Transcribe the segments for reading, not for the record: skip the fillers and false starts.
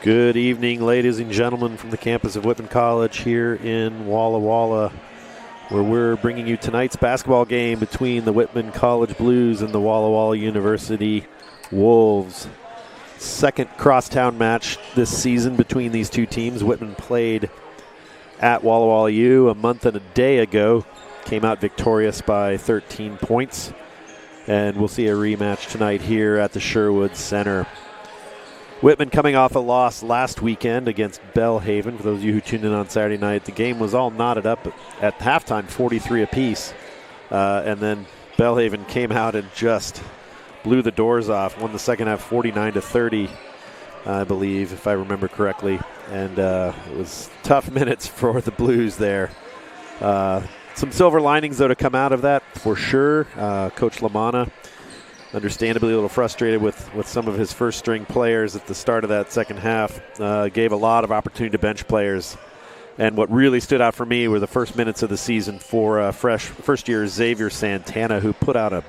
Good evening, ladies and gentlemen, from the campus of Whitman College here in Walla Walla, where we're bringing you tonight's basketball game between the Whitman College Blues and the Walla Walla University Wolves. Second crosstown match this season between these two teams. Whitman played at Walla Walla U a month and a day ago, came out victorious by 13 points, and we'll see a rematch tonight here at the Sherwood Center. Whitman coming off a loss last weekend against Belhaven. For those of you who tuned in on Saturday night, the game was all knotted up at halftime, 43 apiece. And then Belhaven came out and just blew the doors off, won the second half 49-30, I believe, if I remember correctly. And it was tough minutes for the Blues there. Some silver linings, though, to come out of that for sure. Coach Lamanna, understandably a little frustrated with some of his first-string players at the start of that second half. Gave a lot of opportunity to bench players. And what really stood out for me were the first minutes of the season for first-year Xavier Santana, who put out a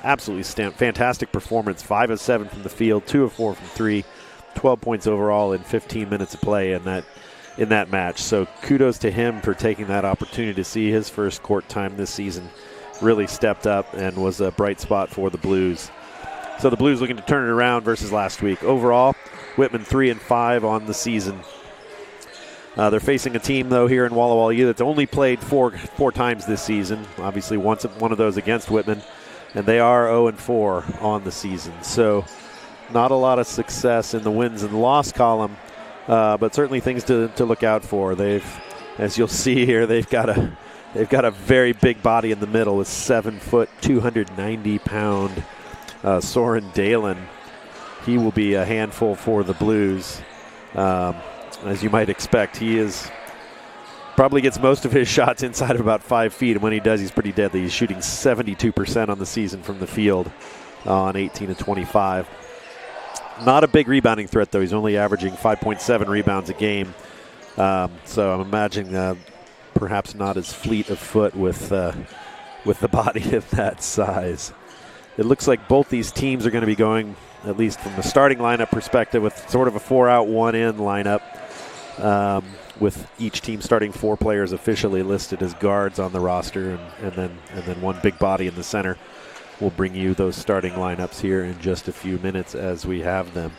absolutely fantastic performance, 5 of 7 from the field, 2 of 4 from 3, 12 points overall in 15 minutes of play in that match. So kudos to him for taking that opportunity to see his first court time this season. Really stepped up and was a bright spot for the Blues. So the Blues looking to turn it around versus last week. Overall, Whitman 3-5 on the season. They're facing a team, though, here in Walla Walla U that's only played four times this season. Obviously, one of those against Whitman, and they are 0-4 on the season. So not a lot of success in the wins and loss column, but certainly things to look out for. As you'll see here, they've got a very big body in the middle with 7 foot, 290-pound Soren Dalen. He will be a handful for the Blues. As you might expect, he probably gets most of his shots inside of about 5 feet, and when he does, he's pretty deadly. He's shooting 72% on the season from the field on 18 of 25. Not a big rebounding threat, though. He's only averaging 5.7 rebounds a game. So I'm imagining perhaps not as fleet of foot with the body of that size. It looks like both these teams are going to be going, at least from the starting lineup perspective, with sort of a 4-out, 1-in lineup, with each team starting 4 players officially listed as guards on the roster, and then one big body in the center. We'll bring you those starting lineups here in just a few minutes as we have them.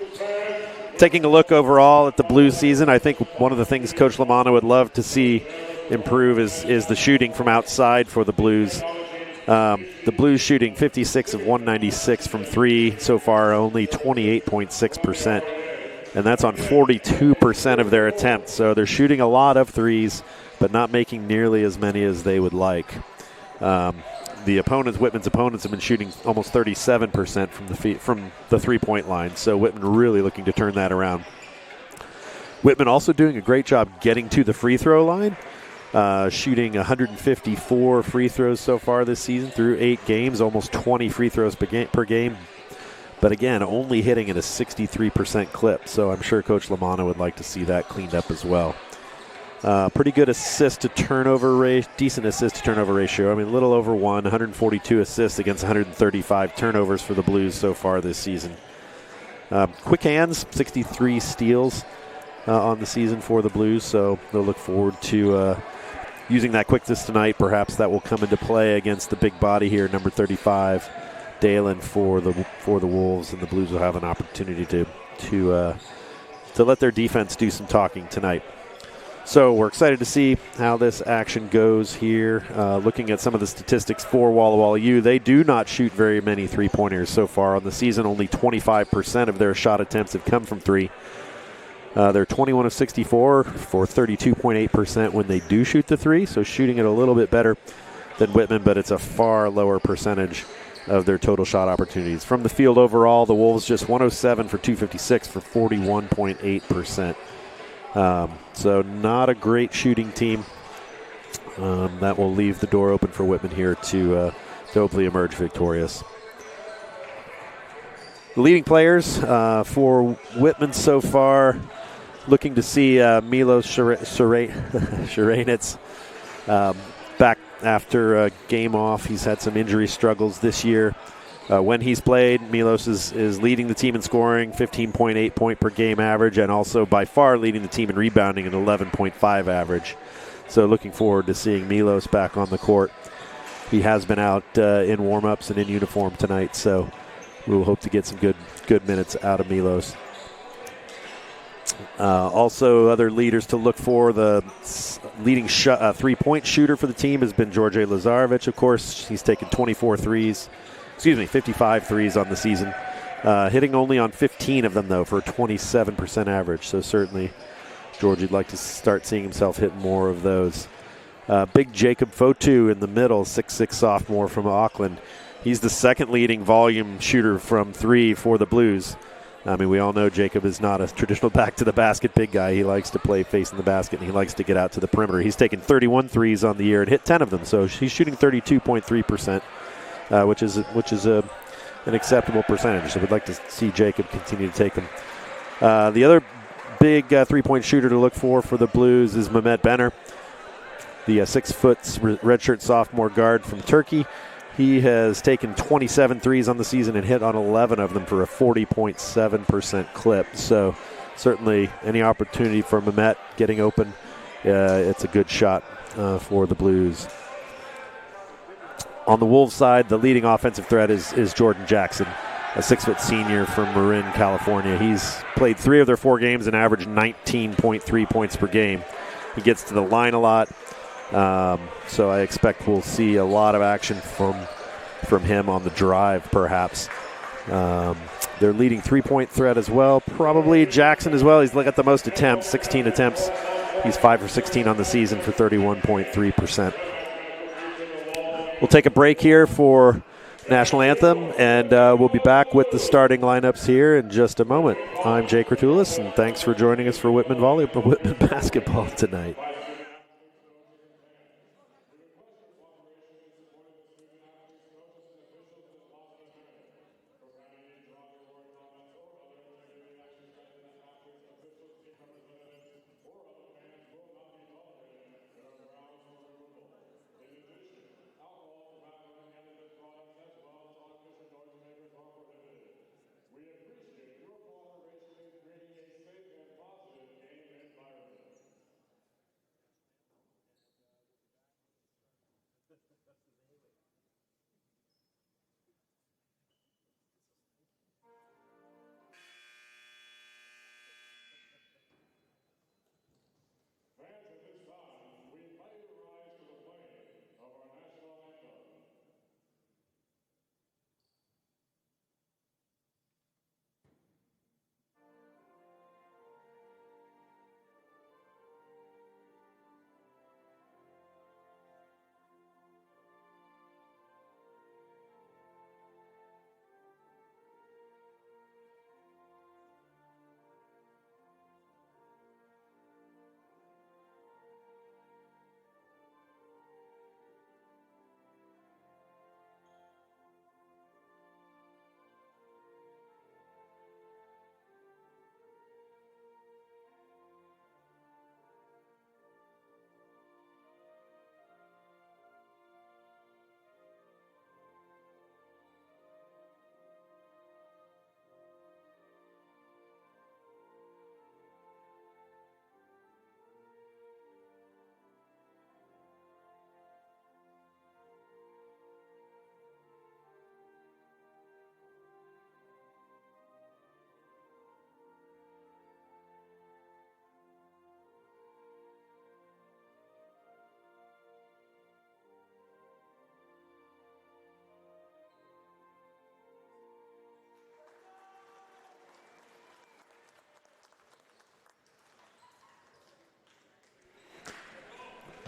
Taking a look overall at the Blues season, I think one of the things Coach Lamanna would love to see improve is the shooting from outside for the Blues. The Blues shooting 56 of 196 from 3 so far, only 28.6%. And that's on 42% of their attempts. So they're shooting a lot of threes, but not making nearly as many as they would like. Whitman's opponents have been shooting almost 37% from the three-point line. So Whitman really looking to turn that around. Whitman also doing a great job getting to the free throw line. Shooting 154 free throws so far this season through 8 games, almost 20 free throws per game. But again, only hitting at a 63% clip. So I'm sure Coach Lamanna would like to see that cleaned up as well. Pretty good decent assist to turnover ratio. I mean, a little over 142 assists against 135 turnovers for the Blues so far this season. Quick hands, 63 steals on the season for the Blues. So they'll look forward to using that quickness tonight. Perhaps that will come into play against the big body here, number 35, Dalen for the Wolves, and the Blues will have an opportunity to let their defense do some talking tonight. So we're excited to see how this action goes here. Looking at some of the statistics for Walla Walla U, they do not shoot very many three-pointers so far on the season. Only 25% of their shot attempts have come from 3. They're 21 of 64 for 32.8% when they do shoot the 3, so shooting it a little bit better than Whitman, but it's a far lower percentage of their total shot opportunities. From the field overall, the Wolves just 107 for 256 for 41.8%. So not a great shooting team. That will leave the door open for Whitman here to hopefully emerge victorious. The leading players for Whitman so far, looking to see Milos Sharanets back after a game off. He's had some injury struggles this year. When he's played, Milos is leading the team in scoring, 15.8 point per game average, and also by far leading the team in rebounding, an 11.5 average. So looking forward to seeing Milos back on the court. He has been out in warm-ups and in uniform tonight, so we'll hope to get some good minutes out of Milos. Also, other leaders to look for, the leading three-point shooter for the team has been George Lazarevic, of course. He's taken 55 threes on the season, hitting only on 15 of them, though, for a 27% average. So certainly George would like to start seeing himself hit more of those. Big Jacob Fotu in the middle, 6'6" sophomore from Auckland. He's the second leading volume shooter from three for the Blues. I mean, we all know Jacob is not a traditional back-to-the-basket big guy. He likes to play facing the basket, and he likes to get out to the perimeter. He's taken 31 threes on the year and hit 10 of them, so he's shooting 32.3%, which is an acceptable percentage. So we'd like to see Jacob continue to take them. The other big three-point shooter to look for the Blues is Mehmet Benner, the 6-foot redshirt sophomore guard from Turkey. He has taken 27 threes on the season and hit on 11 of them for a 40.7% clip. So certainly any opportunity for Mehmet getting open, it's a good shot for the Blues. On the Wolves side, the leading offensive threat is Jordan Jackson, a 6-foot senior from Marin, California. He's played 3 of their 4 games and averaged 19.3 points per game. He gets to the line a lot. So I expect we'll see a lot of action from him on the drive, perhaps. Their leading three-point threat as well, probably Jackson as well. He's got the most attempts, 16 attempts. He's 5 for 16 on the season for 31.3%. We'll take a break here for National Anthem, and we'll be back with the starting lineups here in just a moment. I'm Jay Kratulis, and thanks for joining us for Whitman basketball tonight.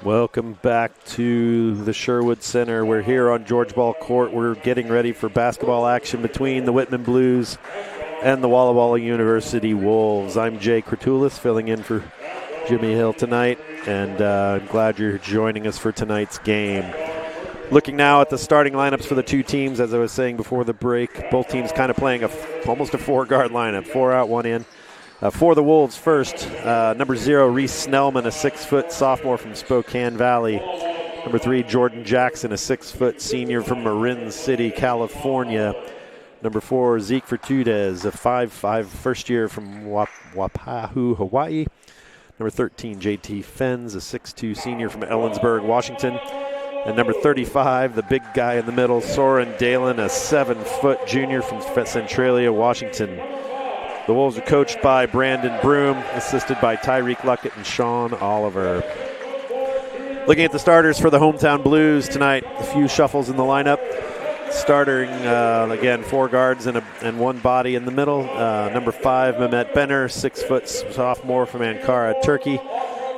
Welcome back to the Sherwood Center. We're here on George Ball Court. We're getting ready for basketball action between the Whitman Blues and the Walla Walla University Wolves. I'm Jay Kratulis, filling in for Jimmy Hill tonight, and I'm glad you're joining us for tonight's game. Looking now at the starting lineups for the two teams, as I was saying before the break, both teams kind of playing almost a 4-guard lineup, 4 out, 1 in. For the Wolves first, number 0, Reese Snellman, a 6-foot sophomore from Spokane Valley. Number 3, Jordan Jackson, a 6-foot senior from Marin City, California. Number 4, Zeke Vertudez, a 5'5", first year from Waipahu, Hawaii. Number 13, JT Fens, a 6'2", senior from Ellensburg, Washington. And number 35, the big guy in the middle, Soren Dalen, a 7-foot junior from Centralia, Washington. The Wolves are coached by Brandon Broom, assisted by Tyreek Luckett and Sean Oliver. Looking at the starters for the hometown Blues tonight, a few shuffles in the lineup. Starting, again, 4 guards and 1 body in the middle. Number 5, Mehmet Benner, 6-foot sophomore from Ankara, Turkey.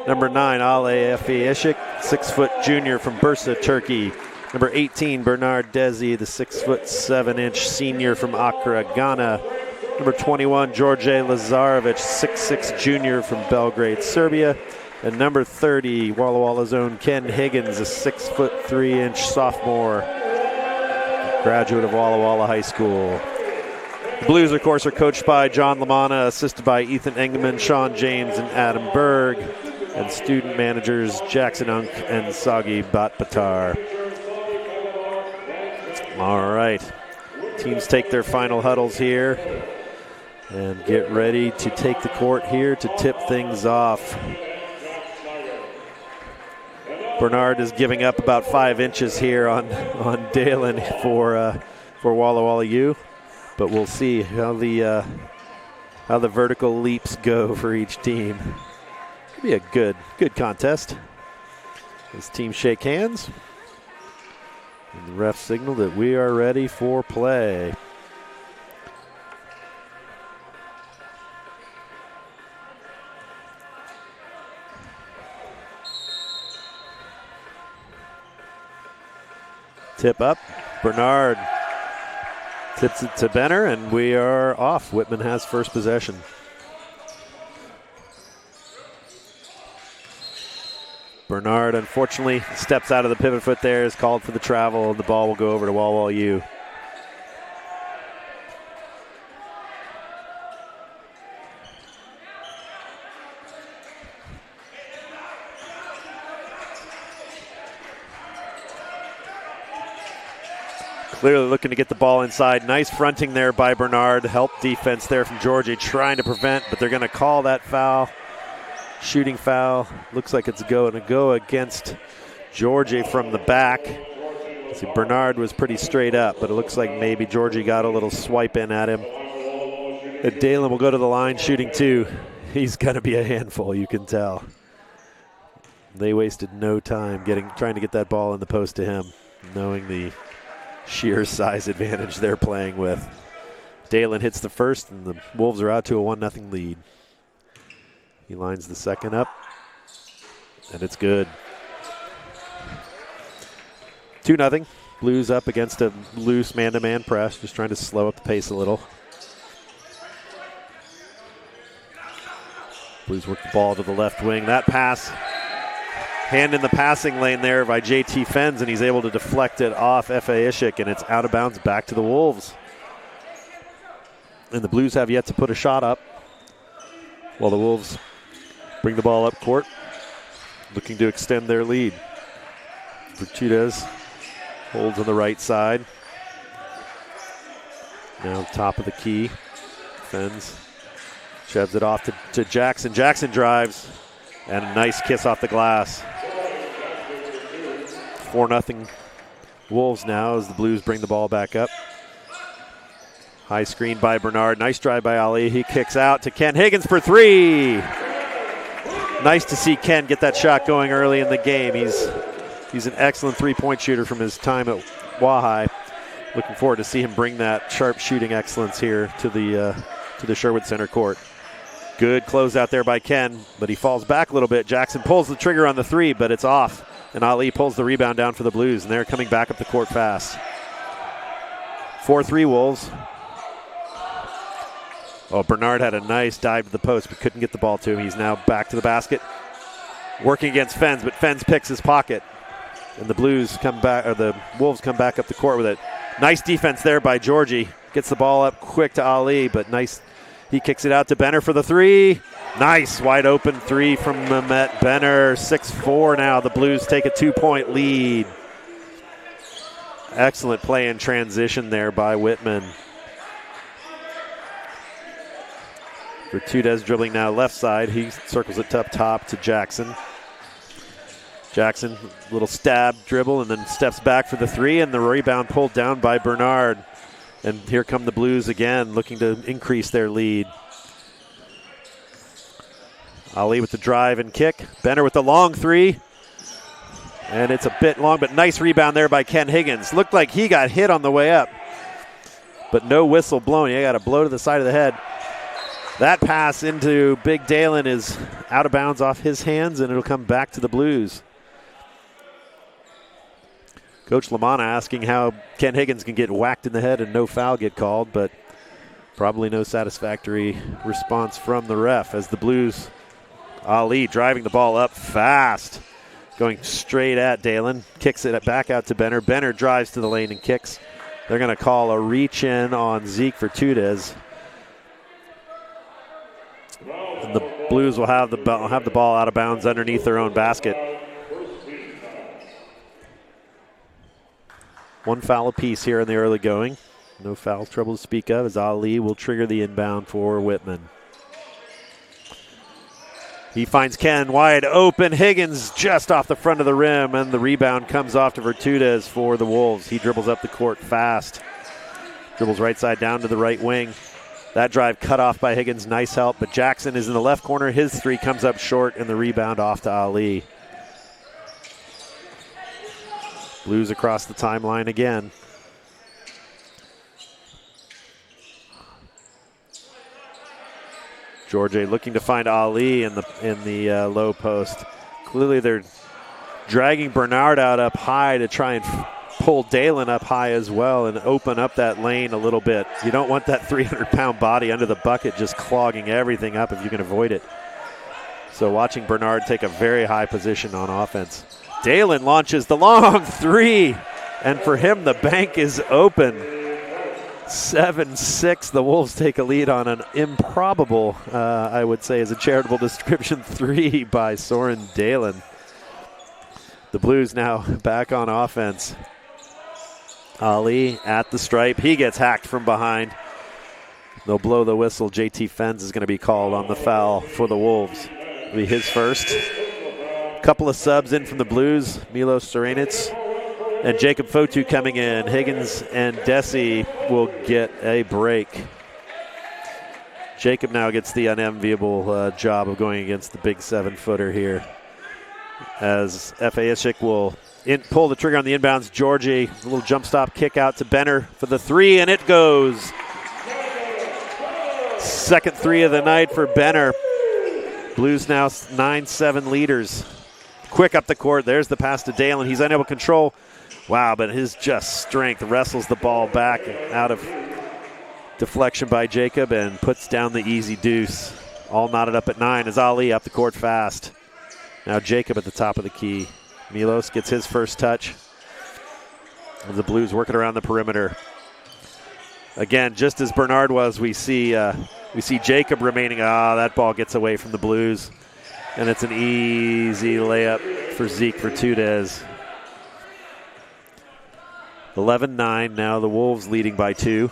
Number 9, Ale Efi-Ishik, 6-foot junior from Bursa, Turkey. Number 18, Bernard Desi, the 6-foot 7-inch senior from Accra, Ghana. Number 21, George Lazarevic, 6'6" junior from Belgrade, Serbia. And number 30, Walla Walla's own Ken Higgins, a 6'3" sophomore, graduate of Walla Walla High School. The Blues, of course, are coached by John Lamanna, assisted by Ethan Engelman, Sean James, and Adam Berg, and student managers Jackson Unk and Sagi Batbatar. All right, teams take their final huddles here and get ready to take the court here to tip things off. Bernard is giving up about 5 inches here on Dalen for Walla Walla U, but we'll see how the vertical leaps go for each team. It'll be a good contest. As teams shake hands, and the ref signal that we are ready for play. Tip up. Bernard tips it to Benner, and we are off. Whitman has first possession. Bernard, unfortunately, steps out of the pivot foot there, is called for the travel. The ball will go over to Walla Walla U. Clearly looking to get the ball inside. Nice fronting there by Bernard. Help defense there from Georgie, trying to prevent, but they're going to call that foul. Shooting foul. Looks like it's going to go against Georgie from the back. See, Bernard was pretty straight up, but it looks like maybe Georgie got a little swipe in at him. And Dalen will go to the line shooting 2. He's going to be a handful, you can tell. They wasted no time trying to get that ball in the post to him, knowing the sheer size advantage they're playing with. Dalen hits the first, and the Wolves are out to a 1-0 lead. He lines the second up, and it's good. 2-0. Blues up against a loose man-to-man press, just trying to slow up the pace a little. Blues work the ball to the left wing. That pass, hand in the passing lane there by JT Fens, and he's able to deflect it off Efi-Ishik, and it's out of bounds back to the Wolves. And the Blues have yet to put a shot up, while the Wolves bring the ball up court, looking to extend their lead. Vertudez holds on the right side. Now top of the key. Fens sheds it off to Jackson. Jackson drives, and a nice kiss off the glass. 4-0 Wolves now as the Blues bring the ball back up. High screen by Bernard. Nice drive by Ali. He kicks out to Ken Higgins for 3. Nice to see Ken get that shot going early in the game. He's an excellent three-point shooter from his time at Wahai. Looking forward to see him bring that sharp shooting excellence here to the Sherwood Center court. Good closeout there by Ken, but he falls back a little bit. Jackson pulls the trigger on the 3, but it's off. And Ali pulls the rebound down for the Blues, and they're coming back up the court fast. 4-3 Wolves. Oh, Bernard had a nice dive to the post, but couldn't get the ball to him. He's now back to the basket, working against Fens, but Fens picks his pocket. And the Blues come back, or the Wolves come back up the court with it. Nice defense there by Georgie. Gets the ball up quick to Ali, but nice. He kicks it out to Benner for the 3. Nice wide open three from Mehmet Benner. 6-4 now. The Blues take a 2-point lead. Excellent play in transition there by Whitman. Vertudez dribbling now left side. He circles it up top to Jackson. Jackson, little stab dribble, and then steps back for the three, and the rebound pulled down by Bernard. And here come the Blues again, looking to increase their lead. Ali with the drive and kick. Benner with the long three. And it's a bit long, but nice rebound there by Ken Higgins. Looked like he got hit on the way up, but no whistle blown. You got a blow to the side of the head. That pass into Big Dalen is out of bounds off his hands, and it'll come back to the Blues. Coach Lamanna asking how Ken Higgins can get whacked in the head and no foul get called, but probably no satisfactory response from the ref as the Blues, Ali driving the ball up fast, going straight at Dalen, kicks it back out to Benner. Benner drives to the lane and kicks. They're going to call a reach in on Zeke Vertudez. And the Blues will have the ball out of bounds underneath their own basket. One foul apiece here in the early going. No foul trouble to speak of as Ali will trigger the inbound for Whitman. He finds Ken wide open. Higgins just off the front of the rim, and the rebound comes off to Vertudez for the Wolves. He dribbles up the court fast. Dribbles right side down to the right wing. That drive cut off by Higgins. Nice help, but Jackson is in the left corner. His three comes up short, and the rebound off to Ali. Blues across the timeline again. George looking to find Ali in the low post. Clearly they're dragging Bernard out up high to try and pull Dalen up high as well and open up that lane a little bit. You don't want that 300-pound body under the bucket just clogging everything up if you can avoid it. So watching Bernard take a very high position on offense. Dalen launches the long three, and for him the bank is open. 7-6, the Wolves take a lead on an improbable, I would say as a charitable description, three by Soren Dalen. The Blues now back on offense. Ali at the stripe. He gets hacked from behind. They'll blow the whistle. JT Fens is going to be called on the foul for the Wolves. It'll be his first. Couple of subs in from the Blues. Milos Serenitz and Jacob Fotu coming in. Higgins and Desi will get a break. Jacob now gets the unenviable job of going against the big 7-footer here. As Efe Ishik will pull the trigger on the inbounds. Georgie, a little jump stop kick out to Benner for the three, and it goes. Second three of the night for Benner. Blues now 9-7 leaders. Quick up the court. There's the pass to Dalen. He's unable to control. Wow, but his just strength wrestles the ball back out of deflection by Jacob and puts down the easy deuce. All knotted up at 9 as Ali up the court fast. Now Jacob at the top of the key. Milos gets his first touch. As the Blues working around the perimeter. Again, just as Bernard was, we see Jacob remaining. That ball gets away from the Blues. And it's an easy layup for Zeke Vertudez. 11-9 now, the Wolves leading by 2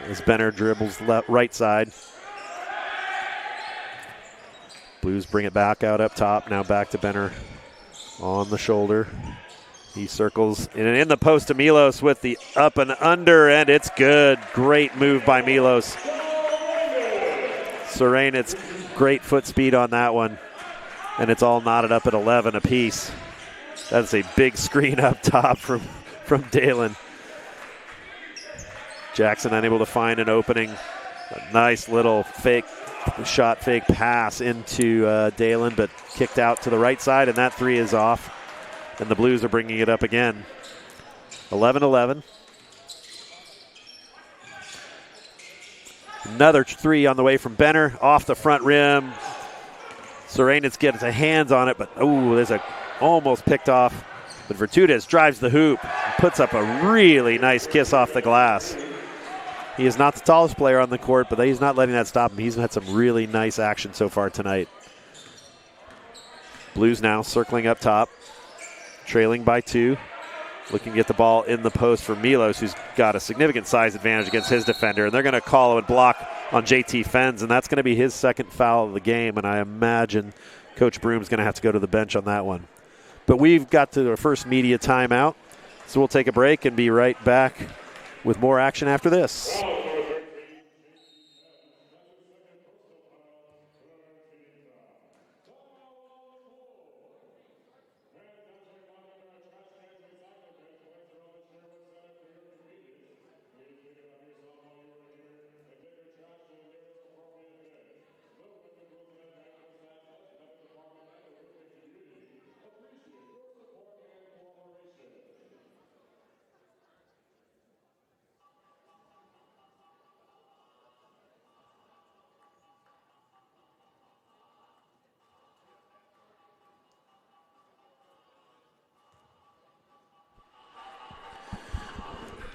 as Benner dribbles right side. Blues bring it back out up top, now back to Benner on the shoulder. He circles in the post to Milos with the up and under, and it's good. Great move by Milos. Serenitz, great foot speed on that one. And it's all knotted up at 11 apiece. That's a big screen up top from Dalen. Jackson unable to find an opening. A nice little fake pass into Dalen, but kicked out to the right side, and that three is off. And the Blues are bringing it up again. 11-11. Another three on the way from Benner, off the front rim. Serenitz gets a hands on it, but there's a almost picked off. But Vertudez drives the hoop and puts up a really nice kiss off the glass. He is not the tallest player on the court, but he's not letting that stop him. He's had some really nice action so far tonight. Blues now circling up top, trailing by 2. Looking to get the ball in the post for Milos, who's got a significant size advantage against his defender. And they're going to call him and block on JT Fens, and that's going to be his second foul of the game. And I imagine Coach Broom's going to have to go to the bench on that one. But we've got to our first media timeout, so we'll take a break and be right back with more action after this.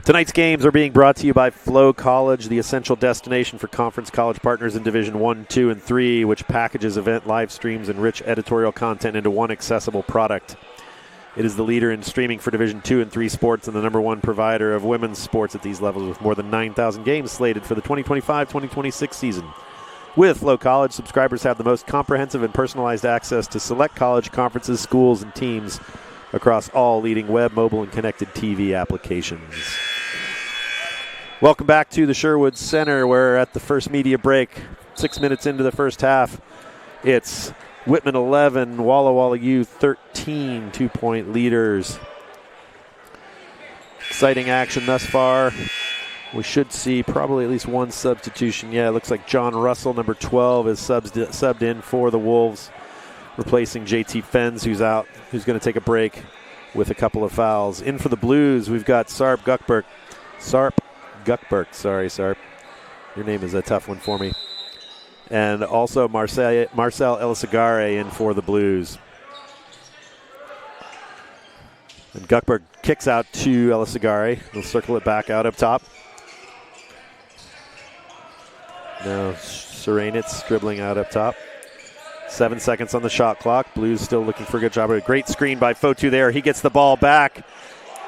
Tonight's games are being brought to you by Flow College, the essential destination for conference college partners in Division 1, 2, and 3, which packages event live streams and rich editorial content into one accessible product. It is the leader in streaming for Division 2 and 3 sports and the #1 provider of women's sports at these levels with more than 9,000 games slated for the 2025-2026 season. With Flow College, subscribers have the most comprehensive and personalized access to select college conferences, schools, and teams across all leading web, mobile, and connected TV applications. Welcome back to the Sherwood Center. We're at the first media break, 6 minutes into the first half. It's Whitman 11, Walla Walla U 13, 2-point leaders. Exciting action thus far. We should see probably at least one substitution. Yeah, it looks like John Russell, number 12, is subbed in for the Wolves, replacing JT Fens, who's out, who's going to take a break with a couple of fouls. In for the Blues, we've got Sarp Guckberg. Sorry, Sarp. Your name is a tough one for me. And also Marcel Elisagare in for the Blues. And Guckberg kicks out to Elisagare. He'll circle it back out up top. Now Serenitz dribbling out up top. 7 seconds on the shot clock. Blues still looking for a good job. A great screen by Fotu there. He gets the ball back.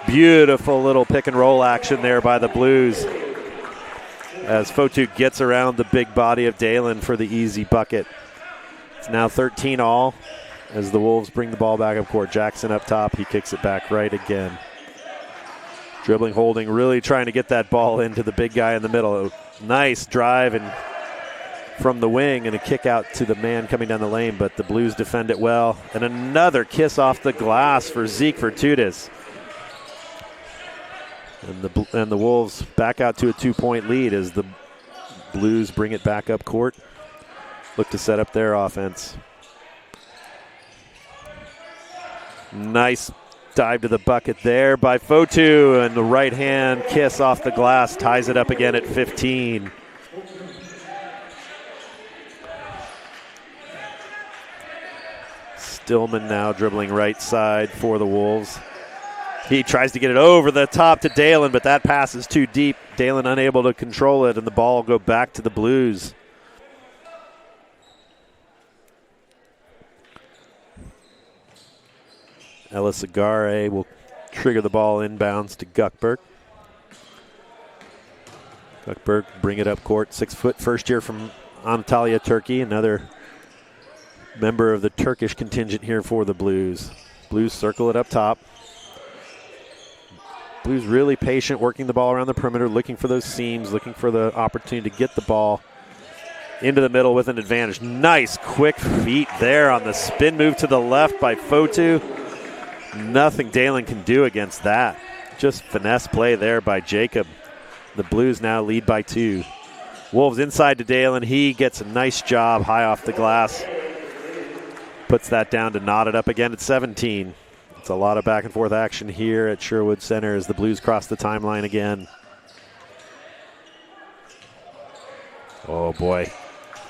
Beautiful little pick and roll action there by the Blues as Fotu gets around the big body of Dalen for the easy bucket. It's now 13 all as the Wolves bring the ball back up court. Jackson up top. He kicks it back right again. Dribbling, holding, really trying to get that ball into the big guy in the middle. Nice drive and from the wing and a kick out to the man coming down the lane, but the Blues defend it well. And another kiss off the glass for Zeke Fortudis. And the Wolves back out to a 2-point lead as the Blues bring it back up court. Look to set up their offense. Nice dive to the bucket there by Fotu, and the right hand kiss off the glass ties it up again at 15. Stillman now dribbling right side for the Wolves. He tries to get it over the top to Dalen, but that pass is too deep. Dalen unable to control it, and the ball will go back to the Blues. Elisagare will trigger the ball inbounds to Guckberg. Guckberg bring it up court. 6 foot, first year from Antalya, Turkey. Another member of the Turkish contingent here for the Blues. Blues circle it up top. Blues really patient, working the ball around the perimeter, looking for those seams, looking for the opportunity to get the ball into the middle with an advantage. Nice quick feet there on the spin move to the left by Fotu. Nothing Dalen can do against that. Just finesse play there by Jacob. The Blues now lead by 2. Wolves inside to Dalen. He gets a nice job high off the glass. Puts that down to knot it up again at 17. It's a lot of back and forth action here at Sherwood Center as the Blues cross the timeline again. Oh boy.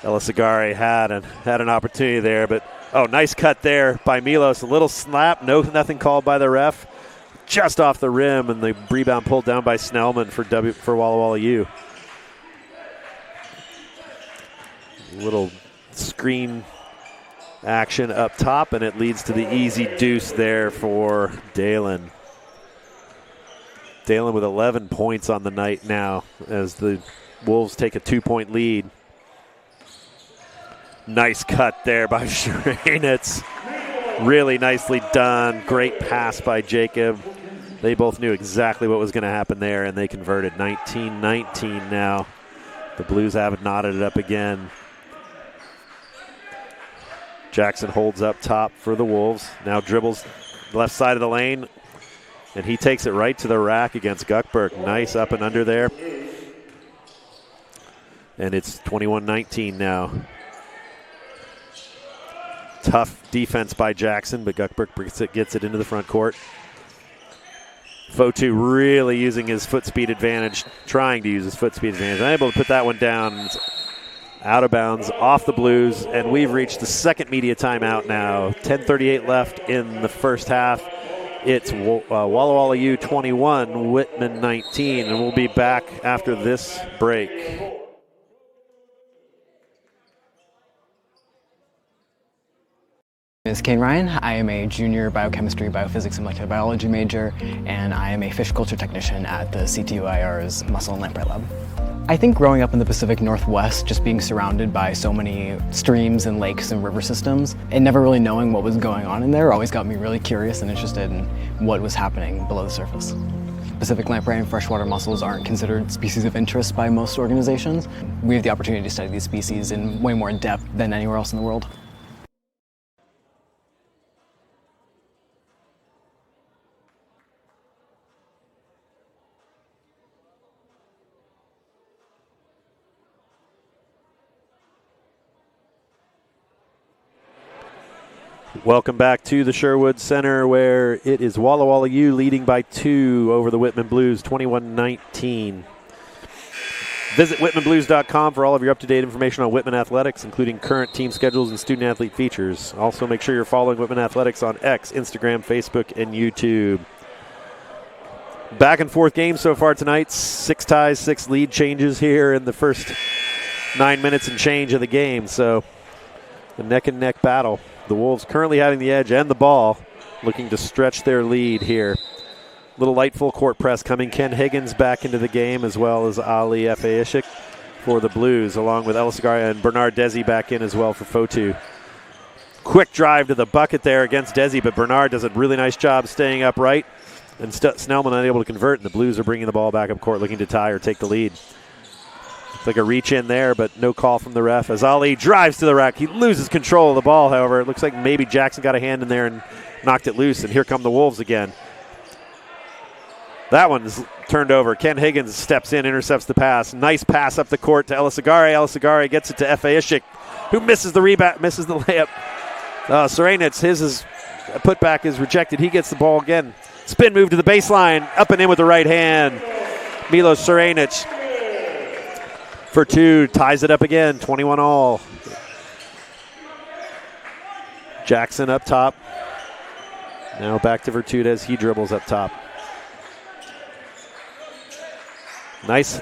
Elisagare had an opportunity there, but nice cut there by Milos. A little slap, nothing called by the ref. Just off the rim, and the rebound pulled down by Snellman for Walla Walla U. Little screen action up top, and it leads to the easy deuce there for Dalen. Dalen with 11 points on the night now as the Wolves take a 2-point lead. Nice cut there by Shranitz. Really nicely done. Great pass by Jacob. They both knew exactly what was going to happen there, and they converted. 19-19 now. The Blues haven't knotted it up again. Jackson holds up top for the Wolves. Now dribbles left side of the lane, and he takes it right to the rack against Guckberg. Nice up and under there. And it's 21-19 now. Tough defense by Jackson, but Guckberg gets it into the front court. Fotu really using his foot speed advantage, trying to use his foot speed advantage. Unable to put that one down. It's out of bounds, off the Blues, and we've reached the second media timeout now. 10:38 left in the first half. It's Walla Walla U 21, Whitman 19, and we'll be back after this break. My name is Kane Ryan. I am a junior biochemistry, biophysics, and molecular biology major, and I am a fish culture technician at the CTUIR's Muscle and Lamprey Lab. I think growing up in the Pacific Northwest, just being surrounded by so many streams and lakes and river systems, and never really knowing what was going on in there always got me really curious and interested in what was happening below the surface. Pacific lamprey and freshwater mussels aren't considered species of interest by most organizations. We have the opportunity to study these species in way more depth than anywhere else in the world. Welcome back to the Sherwood Center, where it is Walla Walla U leading by 2 over the Whitman Blues, 21-19. Visit whitmanblues.com for all of your up-to-date information on Whitman athletics, including current team schedules and student-athlete features. Also, make sure you're following Whitman athletics on X, Instagram, Facebook, and YouTube. Back and forth game so far tonight. 6 ties, 6 lead changes here in the first 9 minutes and change of the game. So, a neck-and-neck battle. The Wolves currently having the edge and the ball, looking to stretch their lead here. Little light full court press coming. Ken Higgins back into the game, as well as Ali Efeishik for the Blues, along with Elisagaria and Bernard Desi back in as well for Fotu. Quick drive to the bucket there against Desi, but Bernard does a really nice job staying upright, and Snellman unable to convert, and the Blues are bringing the ball back up court, looking to tie or take the lead. Like a reach in there, but no call from the ref as Ali drives to the rack. He loses control of the ball, however. It looks like maybe Jackson got a hand in there and knocked it loose, and here come the Wolves again. That one's turned over. Ken Higgins steps in, intercepts the pass. Nice pass up the court to Elisagaria. Elisagaria gets it to Efeishik, who misses the rebound, misses the layup. Serenitz, his putback is rejected. He gets the ball again. Spin move to the baseline, up and in with the right hand. Milos Serenitz for 2, ties it up again, 21 all. Jackson up top. Now back to Vertudez. He dribbles up top. Nice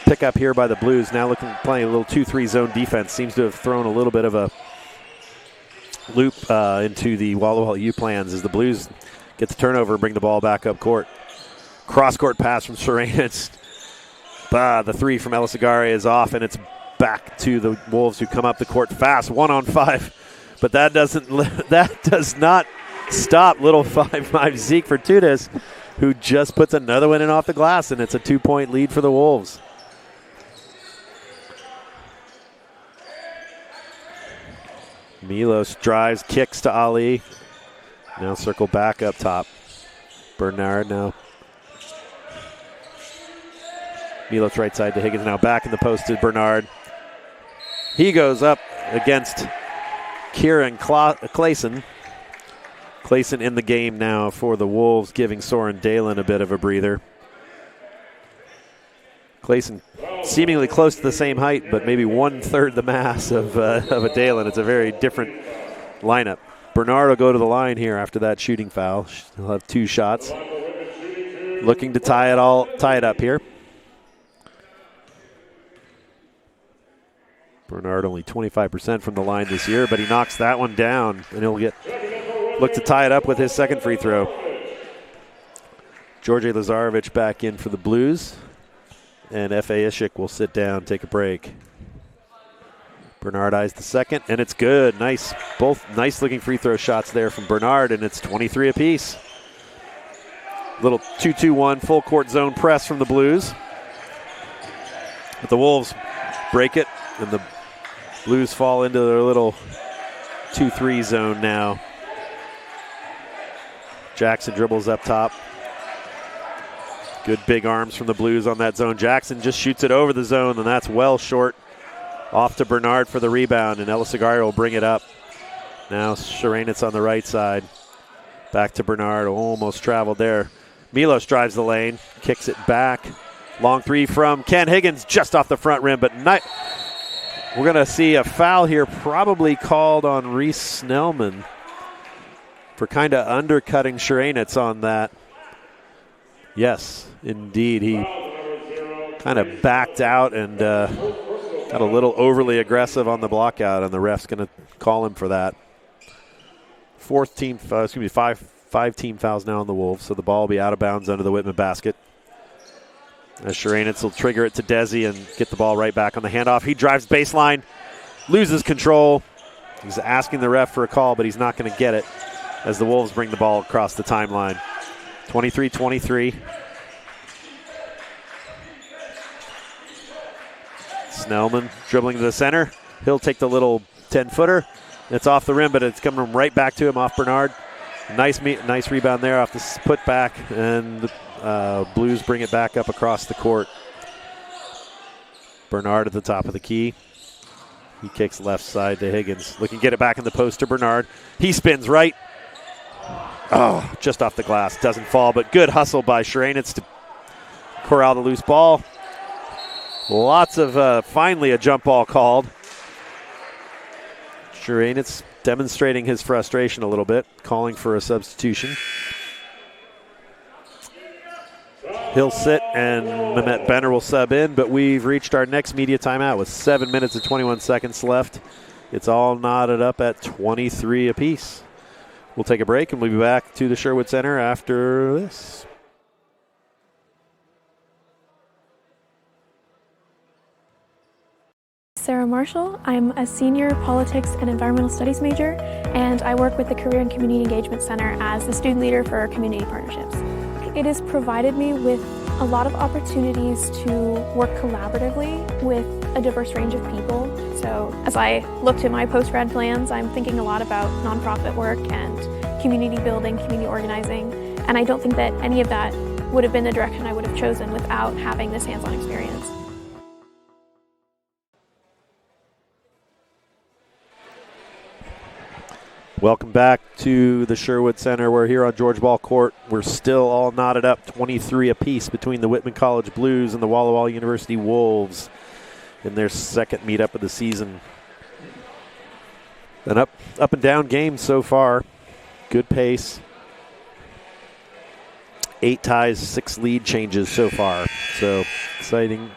pick up here by the Blues. Now playing a little 2-3 zone defense. Seems to have thrown a little bit of a loop into the Walla Walla U plans as the Blues get the turnover and bring the ball back up court. Cross-court pass from Serenitz. The 3 from Elisagaria is off, and it's back to the Wolves, who come up the court fast, 1-on-5. But that does not stop little 5'5" Zeke Vertudez, who just puts another one in off the glass, and it's a 2-point lead for the Wolves. Milos drives, kicks to Ali. Now circle back up top. Bernard now. Milos right side to Higgins, now back in the post to Bernard. He goes up against Kieran Clayson. Clayson in the game now for the Wolves, giving Soren Dalen a bit of a breather. Clayson seemingly close to the same height, but maybe 1/3 the mass of a Dalen. It's a very different lineup. Bernard will go to the line here after that shooting foul. He'll have 2 shots. Looking to tie it up here. Bernard only 25% from the line this year, but he knocks that one down, and he'll look to tie it up with his second free throw. George Lazarevic back in for the Blues, and F.A. Ishik will sit down, take a break. Bernard eyes the second, and it's good. Nice, both nice-looking free throw shots there from Bernard, and it's 23 apiece. Little 2-2-1 full-court zone press from the Blues. But the Wolves break it, and the Blues fall into their little 2-3 zone now. Jackson dribbles up top. Good big arms from the Blues on that zone. Jackson just shoots it over the zone, and that's well short. Off to Bernard for the rebound, and Elisagario will bring it up. Now Sharanitz on the right side. Back to Bernard, almost traveled there. Milos drives the lane, kicks it back. Long three from Ken Higgins, just off the front rim, but we're going to see a foul here, probably called on Reese Snellman for kind of undercutting Sharanitz on that. Yes, indeed. He kind of backed out and got a little overly aggressive on the block out, and the ref's going to call him for that. Five team fouls now on the Wolves, so the ball will be out of bounds under the Whitman basket. As Sharanitz will trigger it to Desi and get the ball right back on the handoff. He drives baseline, loses control. He's asking the ref for a call, but he's not going to get it as the Wolves bring the ball across the timeline. 23-23. Snellman dribbling to the center. He'll take the little 10-footer. It's off the rim, but it's coming right back to him off Bernard. Nice rebound there off the putback, and the Blues bring it back up across the court. Bernard at the top of the key. He kicks left side to Higgins. Looking to get it back in the post to Bernard. He spins right. Oh, just off the glass. Doesn't fall, but good hustle by Sharanitz to corral the loose ball. Lots of, finally a jump ball called. Sharanitz demonstrating his frustration a little bit, calling for a substitution. He'll sit, and Mehmet Benner will sub in, but we've reached our next media timeout with 7 minutes and 21 seconds left. It's all knotted up at 23 apiece. We'll take a break, and we'll be back to the Sherwood Center after this. Sarah Marshall. I'm a senior politics and environmental studies major, and I work with the Career and Community Engagement Center as the student leader for community partnerships. It has provided me with a lot of opportunities to work collaboratively with a diverse range of people. So as I look to my post-grad plans, I'm thinking a lot about nonprofit work and community building, community organizing, and I don't think that any of that would have been the direction I would have chosen without having this hands-on experience. Welcome back to the Sherwood Center. We're here on George Ball Court. We're still all knotted up, 23 apiece between the Whitman College Blues and the Walla Walla University Wolves in their second meetup of the season. An up and down game so far. Good pace. 8 ties, 6 lead changes so far. So exciting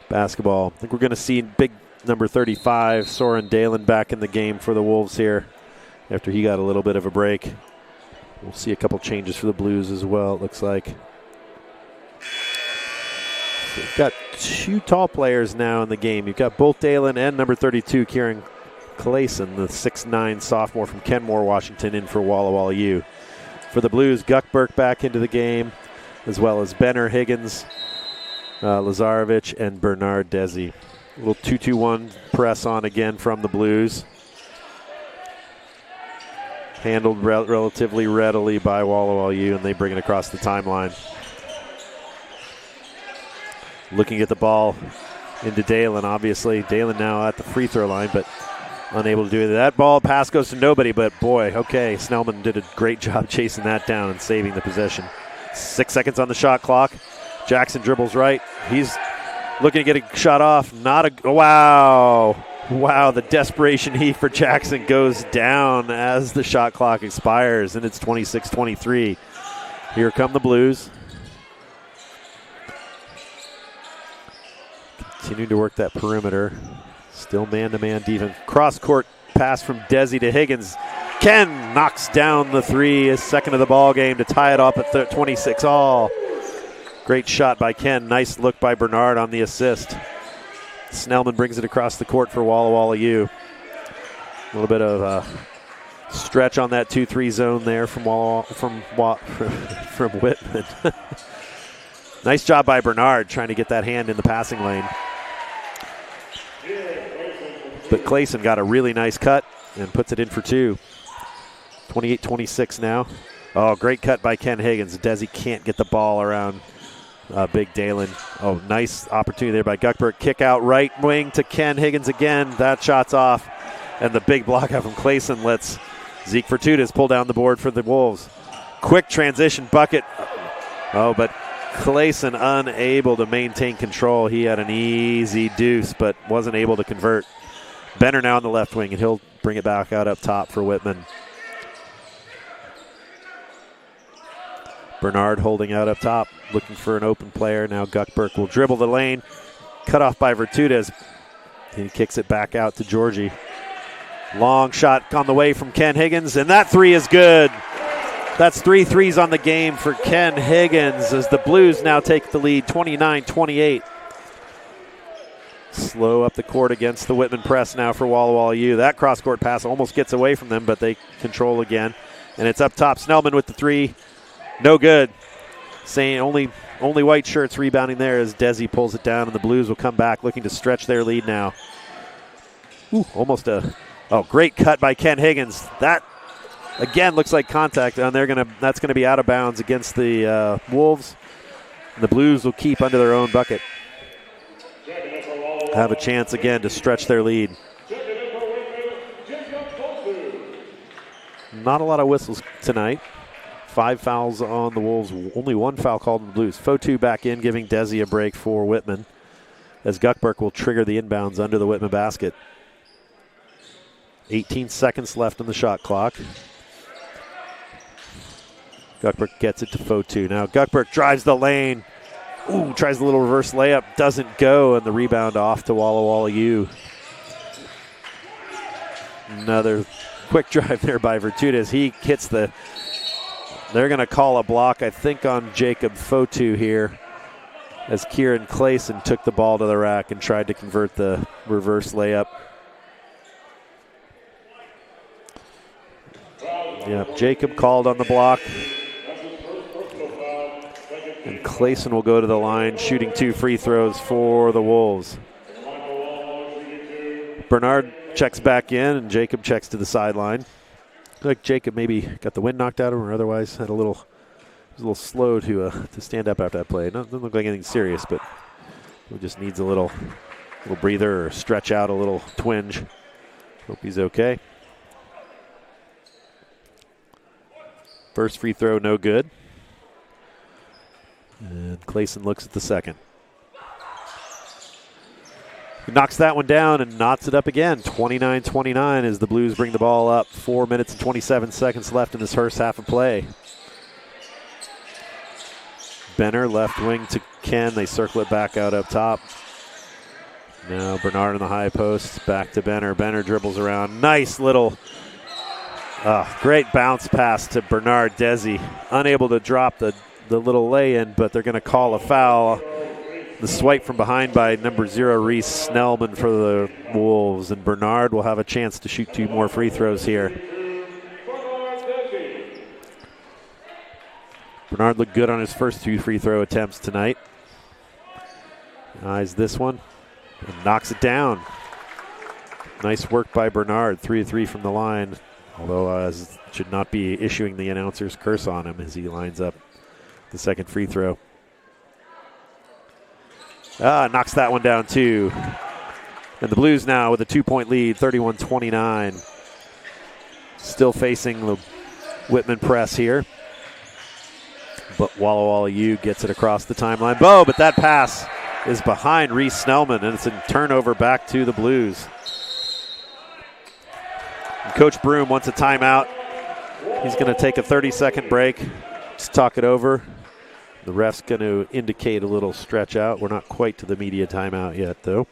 basketball. I think we're going to see big number 35, Soren Dalen, back in the game for the Wolves here after he got a little bit of a break. We'll see a couple changes for the Blues as well, it looks like. So we've got 2 tall players now in the game. You've got both Dalen and number 32, Kieran Clayson, the 6'9 sophomore from Kenmore, Washington, in for Walla Walla U. For the Blues, Guckberg back into the game, as well as Benner, Higgins, Lazarevic, and Bernard Desi. A little 2-2-1 press on again from the Blues. Handled relatively readily by Walla Walla U, and they bring it across the timeline. Looking at the ball into Dalen, obviously. Dalen now at the free throw line, but unable to do it. That ball pass goes to nobody, but boy, okay, Snellman did a great job chasing that down and saving the possession. 6 seconds on the shot clock. Jackson dribbles right. He's looking to get a shot off. Wow, the desperation heat for Jackson goes down as the shot clock expires, and it's 26-23. Here come the Blues. Continue to work that perimeter. Still man-to-man defense. Cross-court pass from Desi to Higgins. Ken knocks down the three, his second of the ball game to tie it up at 26 all. Great shot by Ken. Nice look by Bernard on the assist. Snellman brings it across the court for Walla Walla U. A little bit of a stretch on that 2-3 zone there from Whitman. Nice job by Bernard trying to get that hand in the passing lane. But Clayson got a really nice cut and puts it in for two. 28-26 now. Oh, great cut by Ken Higgins. Desi can't get the ball around Big Dalen. Oh, nice opportunity there by Guckberg. Kick out right wing to Ken Higgins again. That shot's off. And the big block out from Clayson lets Zeke Fortudis pull down the board for the Wolves. Quick transition bucket. Oh, but Clayson unable to maintain control. He had an easy deuce, but wasn't able to convert. Benner now on the left wing, and he'll bring it back out up top for Whitman. Bernard holding out up top, looking for an open player. Now Guckberg will dribble the lane. Cut off by Vertudez. He kicks it back out to Georgie. Long shot on the way from Ken Higgins, and that three is good. That's 3 threes on the game for Ken Higgins as the Blues now take the lead 29-28. Slow up the court against the Whitman press now for Walla Walla U. That cross-court pass almost gets away from them, but they control again. And it's up top. Snellman with the three. No good. Saying only white shirts rebounding there as Desi pulls it down, and the Blues will come back looking to stretch their lead now. Ooh, almost a great cut by Ken Higgins. That again looks like contact, and that's gonna be out of bounds against the Wolves. And the Blues will keep under their own bucket. Have a chance again to stretch their lead. Not a lot of whistles tonight. 5 fouls on the Wolves, only 1 foul called on the Blues. Fotu back in, giving Desi a break for Whitman, as Guckberg will trigger the inbounds under the Whitman basket. 18 seconds left on the shot clock. Guckberg gets it to Fotu. Now Guckberg drives the lane. Ooh, tries a little reverse layup. Doesn't go, and the rebound off to Walla Walla U. Another quick drive there by Vertudez. He hits the... They're going to call a block, I think, on Jacob Fotu here, as Kieran Clayson took the ball to the rack and tried to convert the reverse layup. Yeah, Jacob called on the block. And Clayson will go to the line, shooting 2 free throws for the Wolves. Bernard checks back in, and Jacob checks to the sideline. Like Jacob maybe got the wind knocked out of him, or otherwise was a little slow to stand up after that play. Doesn't look like anything serious, but he just needs a little breather or stretch out, a little twinge. Hope he's okay. First free throw, no good. And Clayson looks at the second. He knocks that one down and knots it up again. 29-29 as the Blues bring the ball up. 4 minutes and 27 seconds left in this first half of play. Benner left wing to Ken. They circle it back out up top. Now Bernard in the high post. Back to Benner. Benner dribbles around. Nice little... great bounce pass to Bernard. Desi unable to drop the little lay-in, but they're going to call a foul. The swipe from behind by number 0, Reese Snellman for the Wolves, and Bernard will have a chance to shoot 2 more free throws here. Bernard looked good on his first 2 free throw attempts tonight. Eyes this one and knocks it down. Nice work by Bernard, 3-3 from the line, although should not be issuing the announcer's curse on him as he lines up the second free throw. Knocks that one down too. And the Blues now with a 2-point lead, 31-29. Still facing the Whitman press here. But Walla Walla U gets it across the timeline. But that pass is behind Reese Snellman, and it's a turnover back to the Blues. And Coach Broom wants a timeout. He's going to take a 30-second break. Just talk it over. The ref's going to indicate a little stretch out. We're not quite to the media timeout yet, though.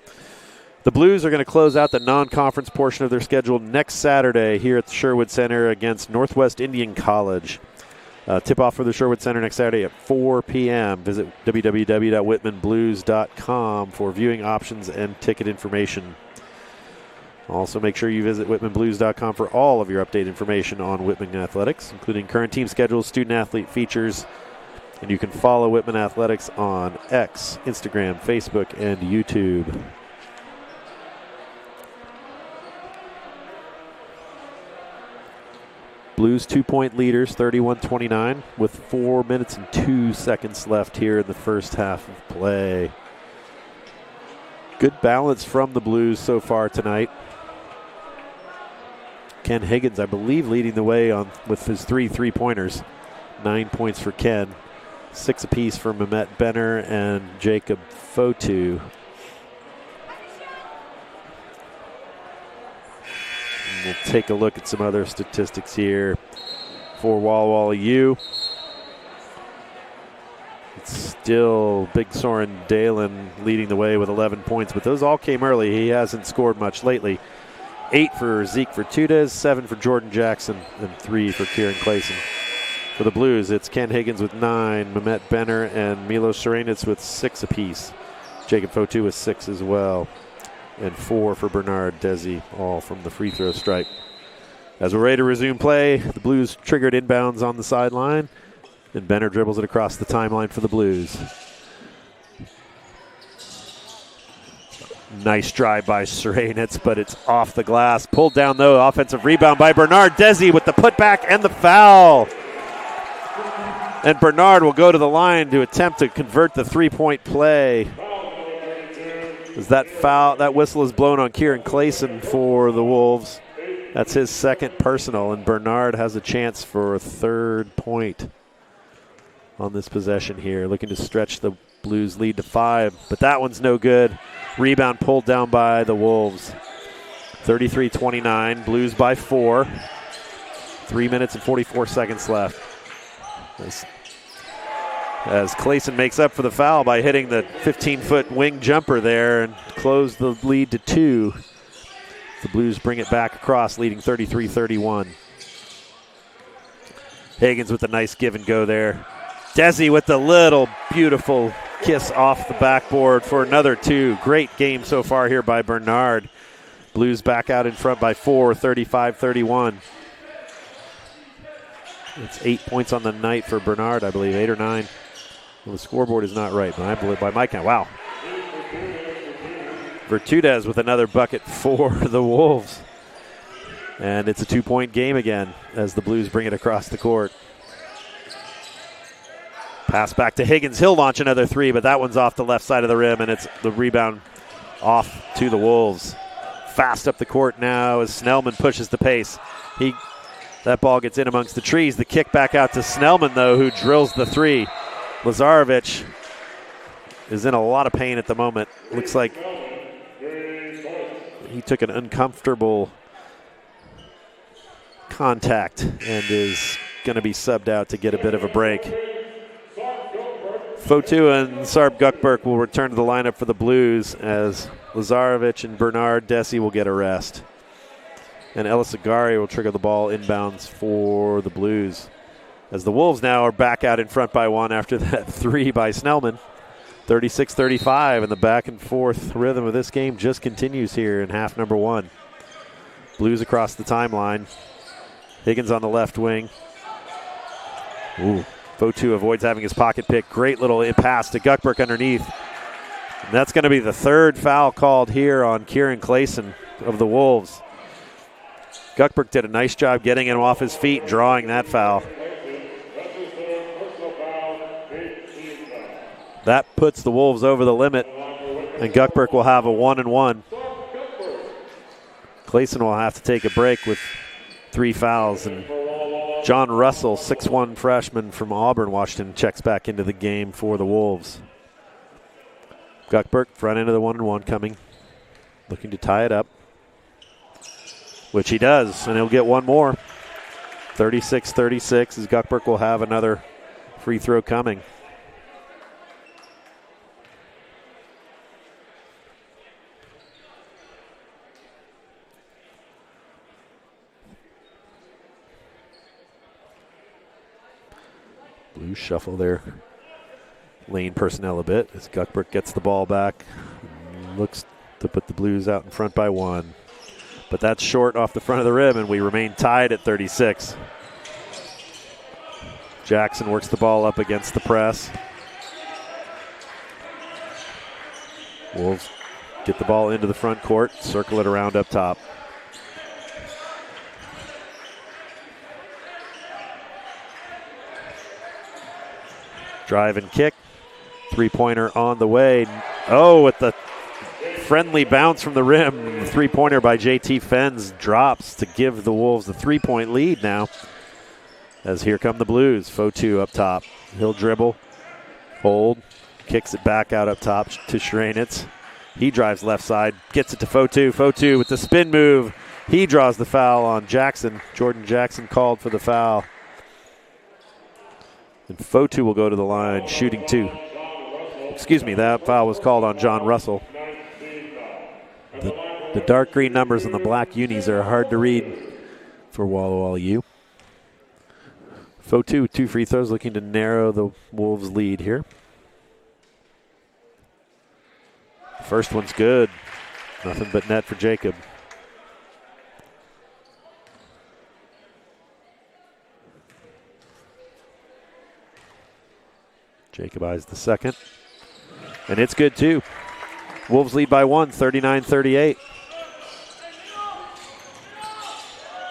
The Blues are going to close out the non-conference portion of their schedule next Saturday here at the Sherwood Center against Northwest Indian College. Tip-off for the Sherwood Center next Saturday at 4 p.m. Visit www.whitmanblues.com for viewing options and ticket information. Also, make sure you visit whitmanblues.com for all of your updated information on Whitman Athletics, including current team schedules, student-athlete features, and you can follow Whitman Athletics on X, Instagram, Facebook, and YouTube. Blues 2-point leaders, 31-29, with 4 minutes and 2 seconds left here in the first half of play. Good balance from the Blues so far tonight. Ken Higgins, I believe, leading the way with his 3 3-pointers. 9 points for Ken. 6 apiece for Mehmet Benner and Jacob Fotu. We'll take a look at some other statistics here for Walla Walla U. It's still Big Soren Dalen leading the way with 11 points, but those all came early. He hasn't scored much lately. 8 for Zeke Vertudez, 7 for Jordan Jackson, and 3 for Kieran Clayson. For the Blues, it's Ken Higgins with 9, Mehmet Benner and Milos Serenitz with 6 apiece. Jacob Fotu with 6 as well. And 4 for Bernard Desi, all from the free throw stripe. As we're ready to resume play, the Blues triggered inbounds on the sideline, and Benner dribbles it across the timeline for the Blues. Nice drive by Serenitz, but it's off the glass. Pulled down, though. Offensive rebound by Bernard Desi with the putback and the foul. And Bernard will go to the line to attempt to convert the three-point play. As that whistle is blown on Kieran Clayson for the Wolves. That's his second personal, and Bernard has a chance for a third point on this possession here. Looking to stretch the Blues lead to 5, but that one's no good. Rebound pulled down by the Wolves. 33-29, Blues by 4. 3 minutes and 44 seconds left. As Clayson makes up for the foul by hitting the 15-foot wing jumper there and close the lead to 2. The Blues bring it back across, leading 33-31. Higgins with a nice give and go there. Desi with the little beautiful kiss off the backboard for another 2. Great game so far here by Bernard. Blues back out in front by 4, 35-31. It's 8 points on the night for Bernard, I believe, 8 or 9. Well, the scoreboard is not right, but I believe by my count. Wow. Vertudez with another bucket for the Wolves. And it's a 2-point game again as the Blues bring it across the court. Pass back to Higgins. He'll launch another 3, but that one's off the left side of the rim, and it's the rebound off to the Wolves. Fast up the court now as Snellman pushes the pace. That ball gets in amongst the trees. The kick back out to Snellman, though, who drills the 3. Lazarevic is in a lot of pain at the moment. Looks like he took an uncomfortable contact and is going to be subbed out to get a bit of a break. Fotu and Sarb Gukberg will return to the lineup for the Blues as Lazarevic and Bernard Desi will get a rest. And Elisagari will trigger the ball inbounds for the Blues. As the Wolves now are back out in front by 1 after that 3 by Snellman. 36-35, and the back and forth rhythm of this game just continues here in half number 1. Blues across the timeline. Higgins on the left wing. Fotu avoids having his pocket pick. Great little pass to Gukberg underneath. And that's going to be the third foul called here on Kieran Clayson of the Wolves. Gukberg did a nice job getting him off his feet and drawing that foul. That puts the Wolves over the limit, and Gukberg will have a 1-and-1. Clayson will have to take a break with 3 fouls, and John Russell, 6'1 freshman from Auburn, Washington, checks back into the game for the Wolves. Gukberg, front end of the 1-and-1 coming, looking to tie it up, which he does, and he'll get one more. 36-36 as Gukberg will have another free throw coming. Blues shuffle their lane personnel a bit as Guckberg gets the ball back. Looks to put the Blues out in front by 1. But that's short off the front of the rim, and we remain tied at 36. Jackson works the ball up against the press. Wolves get the ball into the front court, circle it around up top. Drive and kick. Three-pointer on the way. Oh, with the friendly bounce from the rim. The three-pointer by JT Fens drops to give the Wolves the 3-point lead now. As here come the Blues. Fotu up top. He'll dribble, hold, kicks it back out up top to Shranitz. He drives left side, gets it to Fotu. Fotu with the spin move. He draws the foul on Jackson. Jordan Jackson called for the foul. And Fotu will go to the line, shooting 2. Excuse me, that foul was called on John Russell. The dark green numbers and the black unis are hard to read for Walla Walla U. Fotu, 2 free throws, looking to narrow the Wolves' lead here. First one's good. Nothing but net for Jacob. Jacob eyes the second. And it's good too. Wolves lead by 1, 39-38.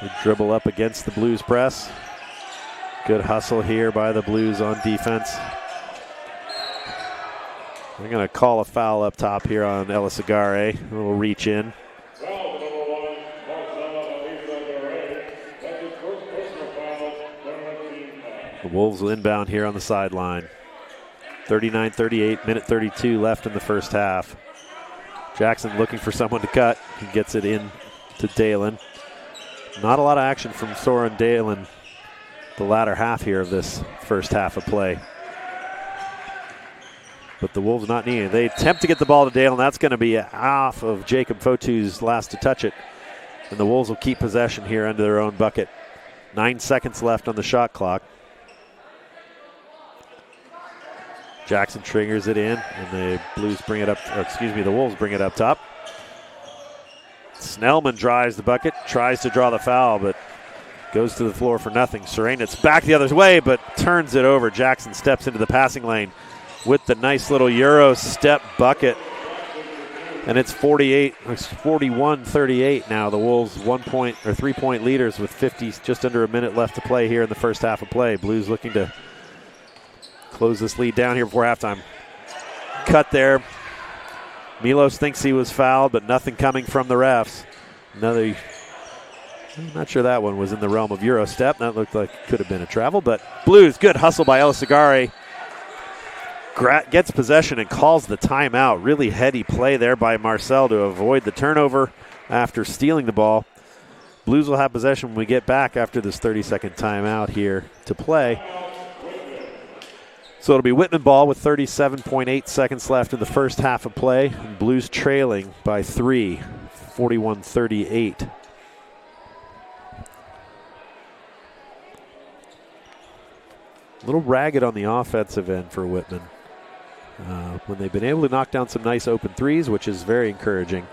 They dribble up against the Blues press. Good hustle here by the Blues on defense. They're going to call a foul up top here on Elisagare. A little reach in. The Wolves will inbound here on the sideline. 39-38, minute 32 left in the first half. Jackson looking for someone to cut. He gets it in to Dalen. Not a lot of action from Soren Dalen the latter half here of this first half of play. But the Wolves not needing it. They attempt to get the ball to Dalen. That's going to be off of Jacob Fotu's last to touch it. And the Wolves will keep possession here under their own bucket. 9 seconds left on the shot clock. Jackson triggers it in, and the Blues bring it up, the Wolves bring it up top. Snellman drives the bucket, tries to draw the foul, but goes to the floor for nothing. Serenit's back the other way, but turns it over. Jackson steps into the passing lane with the nice little Euro step bucket. And it's 41-38 now. The Wolves 3-point leaders with just under a minute left to play here in the first half of play. Blues looking to close this lead down here before halftime. Cut there. Milos thinks he was fouled, but nothing coming from the refs. I'm not sure that one was in the realm of Euro step. That looked like it could have been a travel, but Blues, good hustle by Elisagare. Gets possession and calls the timeout. Really heady play there by Marcel to avoid the turnover after stealing the ball. Blues will have possession when we get back after this 30-second timeout here to play. So it'll be Whitman ball with 37.8 seconds left in the first half of play. And Blues trailing by 3, 41-38. A little ragged on the offensive end for Whitman. When they've been able to knock down some nice open threes, which is very encouraging.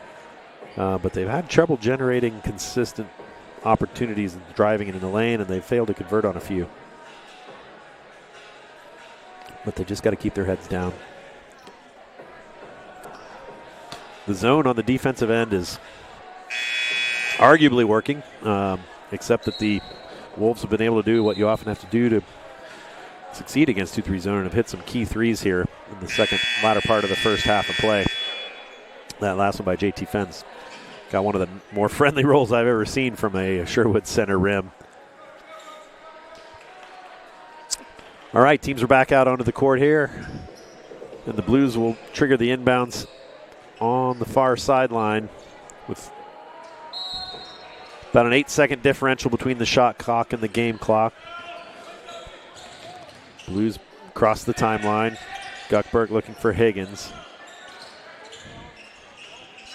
But they've had trouble generating consistent opportunities and driving it in the lane, and they've failed to convert on a few. But they just got to keep their heads down. The zone on the defensive end is arguably working, except that the Wolves have been able to do what you often have to do to succeed against 2-3 zone and have hit some key threes here in the latter part of the first half of play. That last one by JT Fens got one of the more friendly rolls I've ever seen from a Sherwood center rim. All right, teams are back out onto the court here. And the Blues will trigger the inbounds on the far sideline with about an 8-second differential between the shot clock and the game clock. Blues cross the timeline. Guckberg looking for Higgins.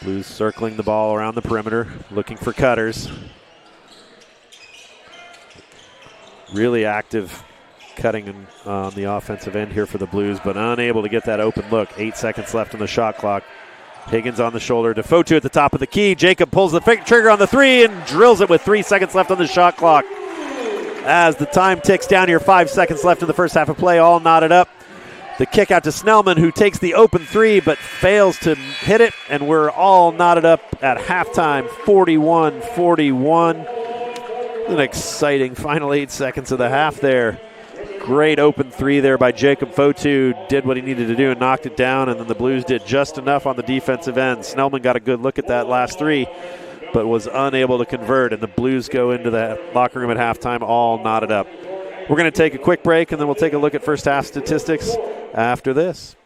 Blues circling the ball around the perimeter, looking for cutters. Really active cutting on the offensive end here for the Blues, but unable to get that open look. 8 seconds left on the shot clock. Higgins on the shoulder to Fotu at the top of the key. Jacob pulls the trigger on the three and drills it with 3 seconds left on the shot clock. As the time ticks down here, 5 seconds left in the first half of play, all knotted up. The kick out to Snellman, who takes the open three but fails to hit it, and we're all knotted up at halftime, 41-41. An exciting final 8 seconds of the half there. Great open three there by Jacob Fotu. Did what he needed to do and knocked it down, and then the Blues did just enough on the defensive end. Snellman got a good look at that last three, but was unable to convert, and the Blues go into the locker room at halftime all knotted up. We're going to take a quick break, and then we'll take a look at first half statistics after this.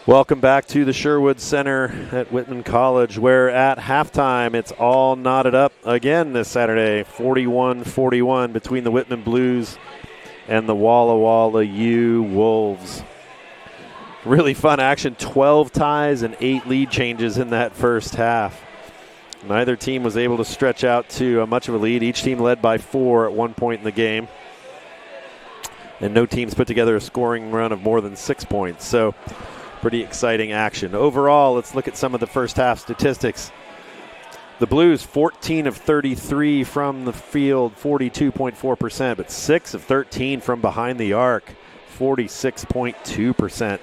Welcome back to the Sherwood Center at Whitman College, where at halftime it's all knotted up again this Saturday, 41-41 between the Whitman Blues and the Walla Walla U Wolves. Really fun action, 12 ties and 8 lead changes in that first half. Neither team was able to stretch out to much of a lead. Each team led by 4 at one point in the game. and no teams put together a scoring run of more than 6 points. So pretty exciting action. Overall, let's look at some of the first half statistics. The Blues, 14 of 33 from the field, 42.4%, but 6 of 13 from behind the arc, 46.2%.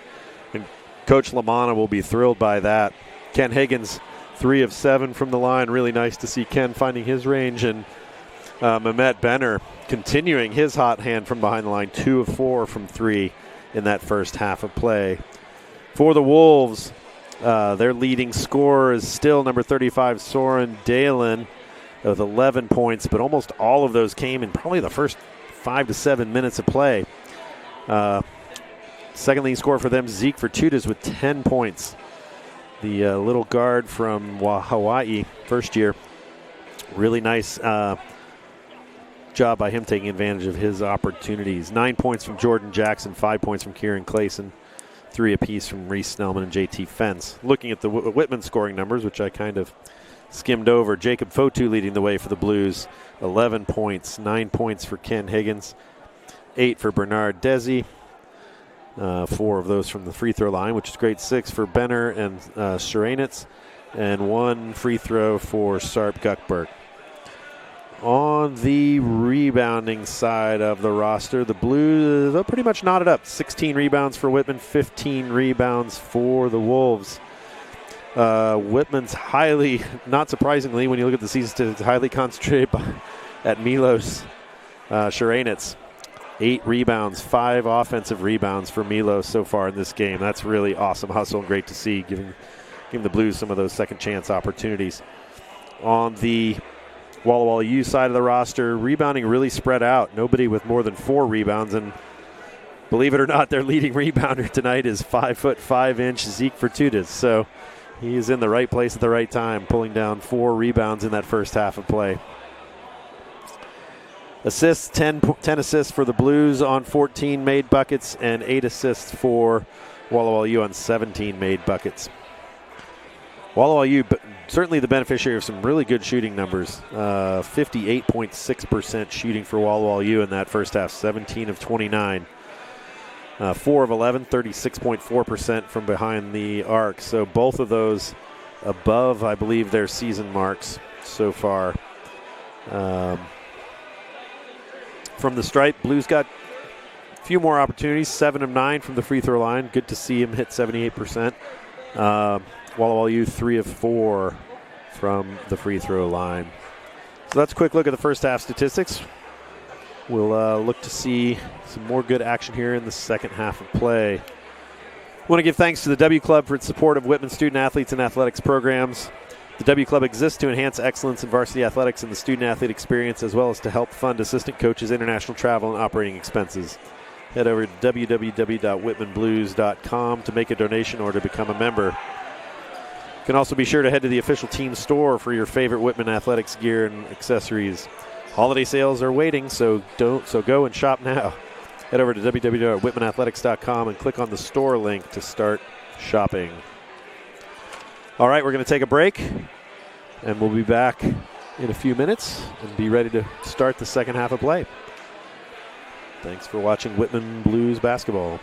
And Coach Lamanna will be thrilled by that. Ken Higgins, 3 of 7 from the line. Really nice to see Ken finding his range. And Mehmet Benner continuing his hot hand from behind the line, 2 of 4 from 3 in that first half of play. For the Wolves, their leading scorer is still number 35, Soren Dalen, with 11 points, but almost all of those came in probably the first 5 to 7 minutes of play. Second leading scorer for them, Zeke Vertudas, with 10 points. The little guard from Hawaii, first year. Really nice job by him taking advantage of his opportunities. 9 points from Jordan Jackson, 5 points from Kieran Clayson, 3 apiece from Reese Snellman and JT Fence. Looking at the Whitman scoring numbers, which I kind of skimmed over, Jacob Fotu leading the way for the Blues, 11 points, 9 points for Ken Higgins, 8 for Bernard Desi, 4 of those from the free throw line, which is great, 6 for Benner and Sharanitz, and 1 free throw for Sarp Guckberg. On the rebounding side of the roster, the Blues, they're pretty much knotted up. 16 rebounds for Whitman, 15 rebounds for the Wolves. Whitman's highly, not surprisingly, when you look at the season statistics, highly concentrated at Milos Sharanitz. 8 rebounds, 5 offensive rebounds for Milos so far in this game. That's really awesome hustle and great to see, giving the Blues some of those second chance opportunities. On the Walla Walla U side of the roster, rebounding really spread out. Nobody with more than 4 rebounds, and believe it or not, their leading rebounder tonight is 5'5" Zeke Vertudas. So he is in the right place at the right time, pulling down 4 rebounds in that first half of play. Assists, 10 assists for the Blues on 14 made buckets, and 8 assists for Walla Walla U on 17 made buckets. Walla Walla U, certainly the beneficiary of some really good shooting numbers. 58.6% shooting for Walla Walla U in that first half, 17 of 29. 4 of 11, 36.4% from behind the arc. So both of those above, I believe, their season marks so far. From the stripe, Blues got a few more opportunities, 7 of 9 from the free throw line. Good to see him hit 78%. Walla Walla U, 3 of 4 from the free throw line. So that's a quick look at the first half statistics. We'll look to see some more good action here in the second half of play. I want to give thanks to the W Club for its support of Whitman student athletes and athletics programs. The W Club exists to enhance excellence in varsity athletics and the student-athlete experience, as well as to help fund assistant coaches' international travel and operating expenses. Head over to www.whitmanblues.com to make a donation or to become a member. You can also be sure to head to the official team store for your favorite Whitman athletics gear and accessories. Holiday sales are waiting, so go and shop now. Head over to www.whitmanathletics.com and click on the store link to start shopping. All right, we're going to take a break, and we'll be back in a few minutes and be ready to start the second half of play. Thanks for watching Whitman Blues basketball.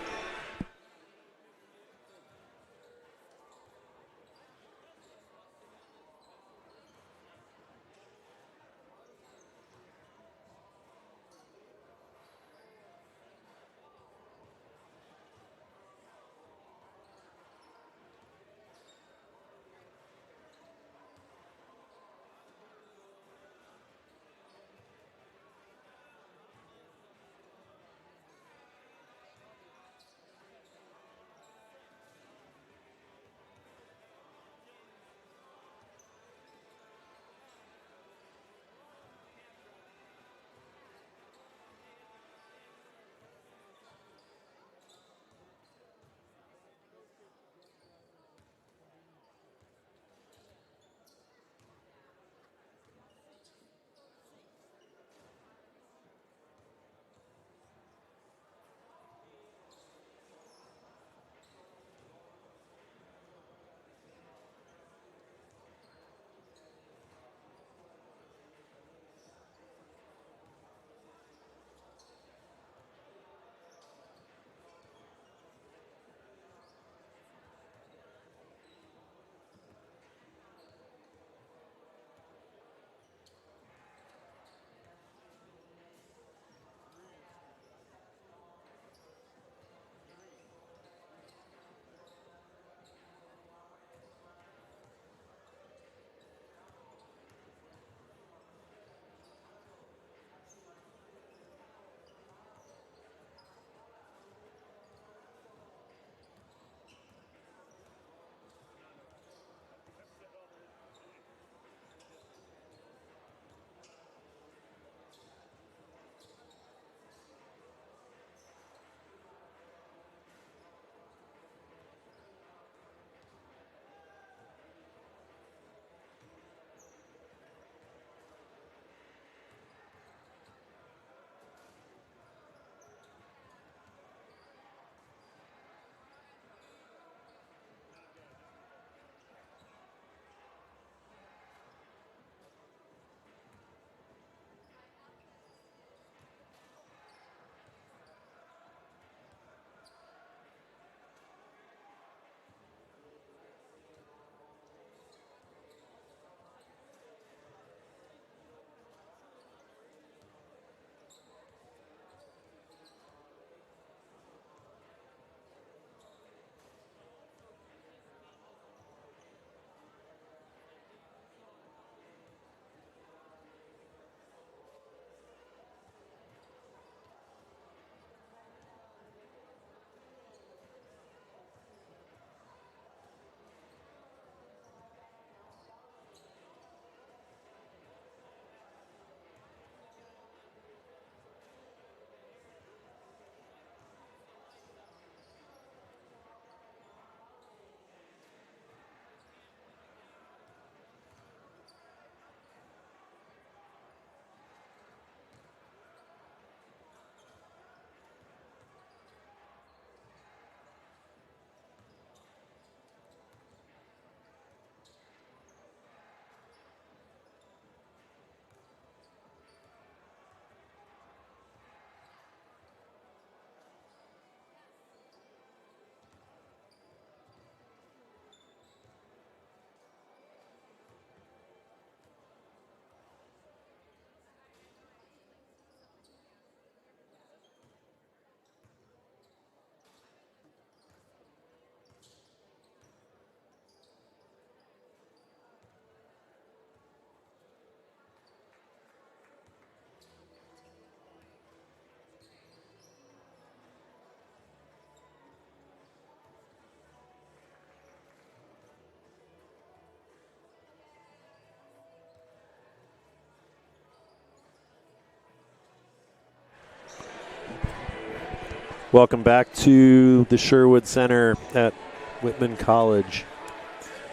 Welcome back to the Sherwood Center at Whitman College,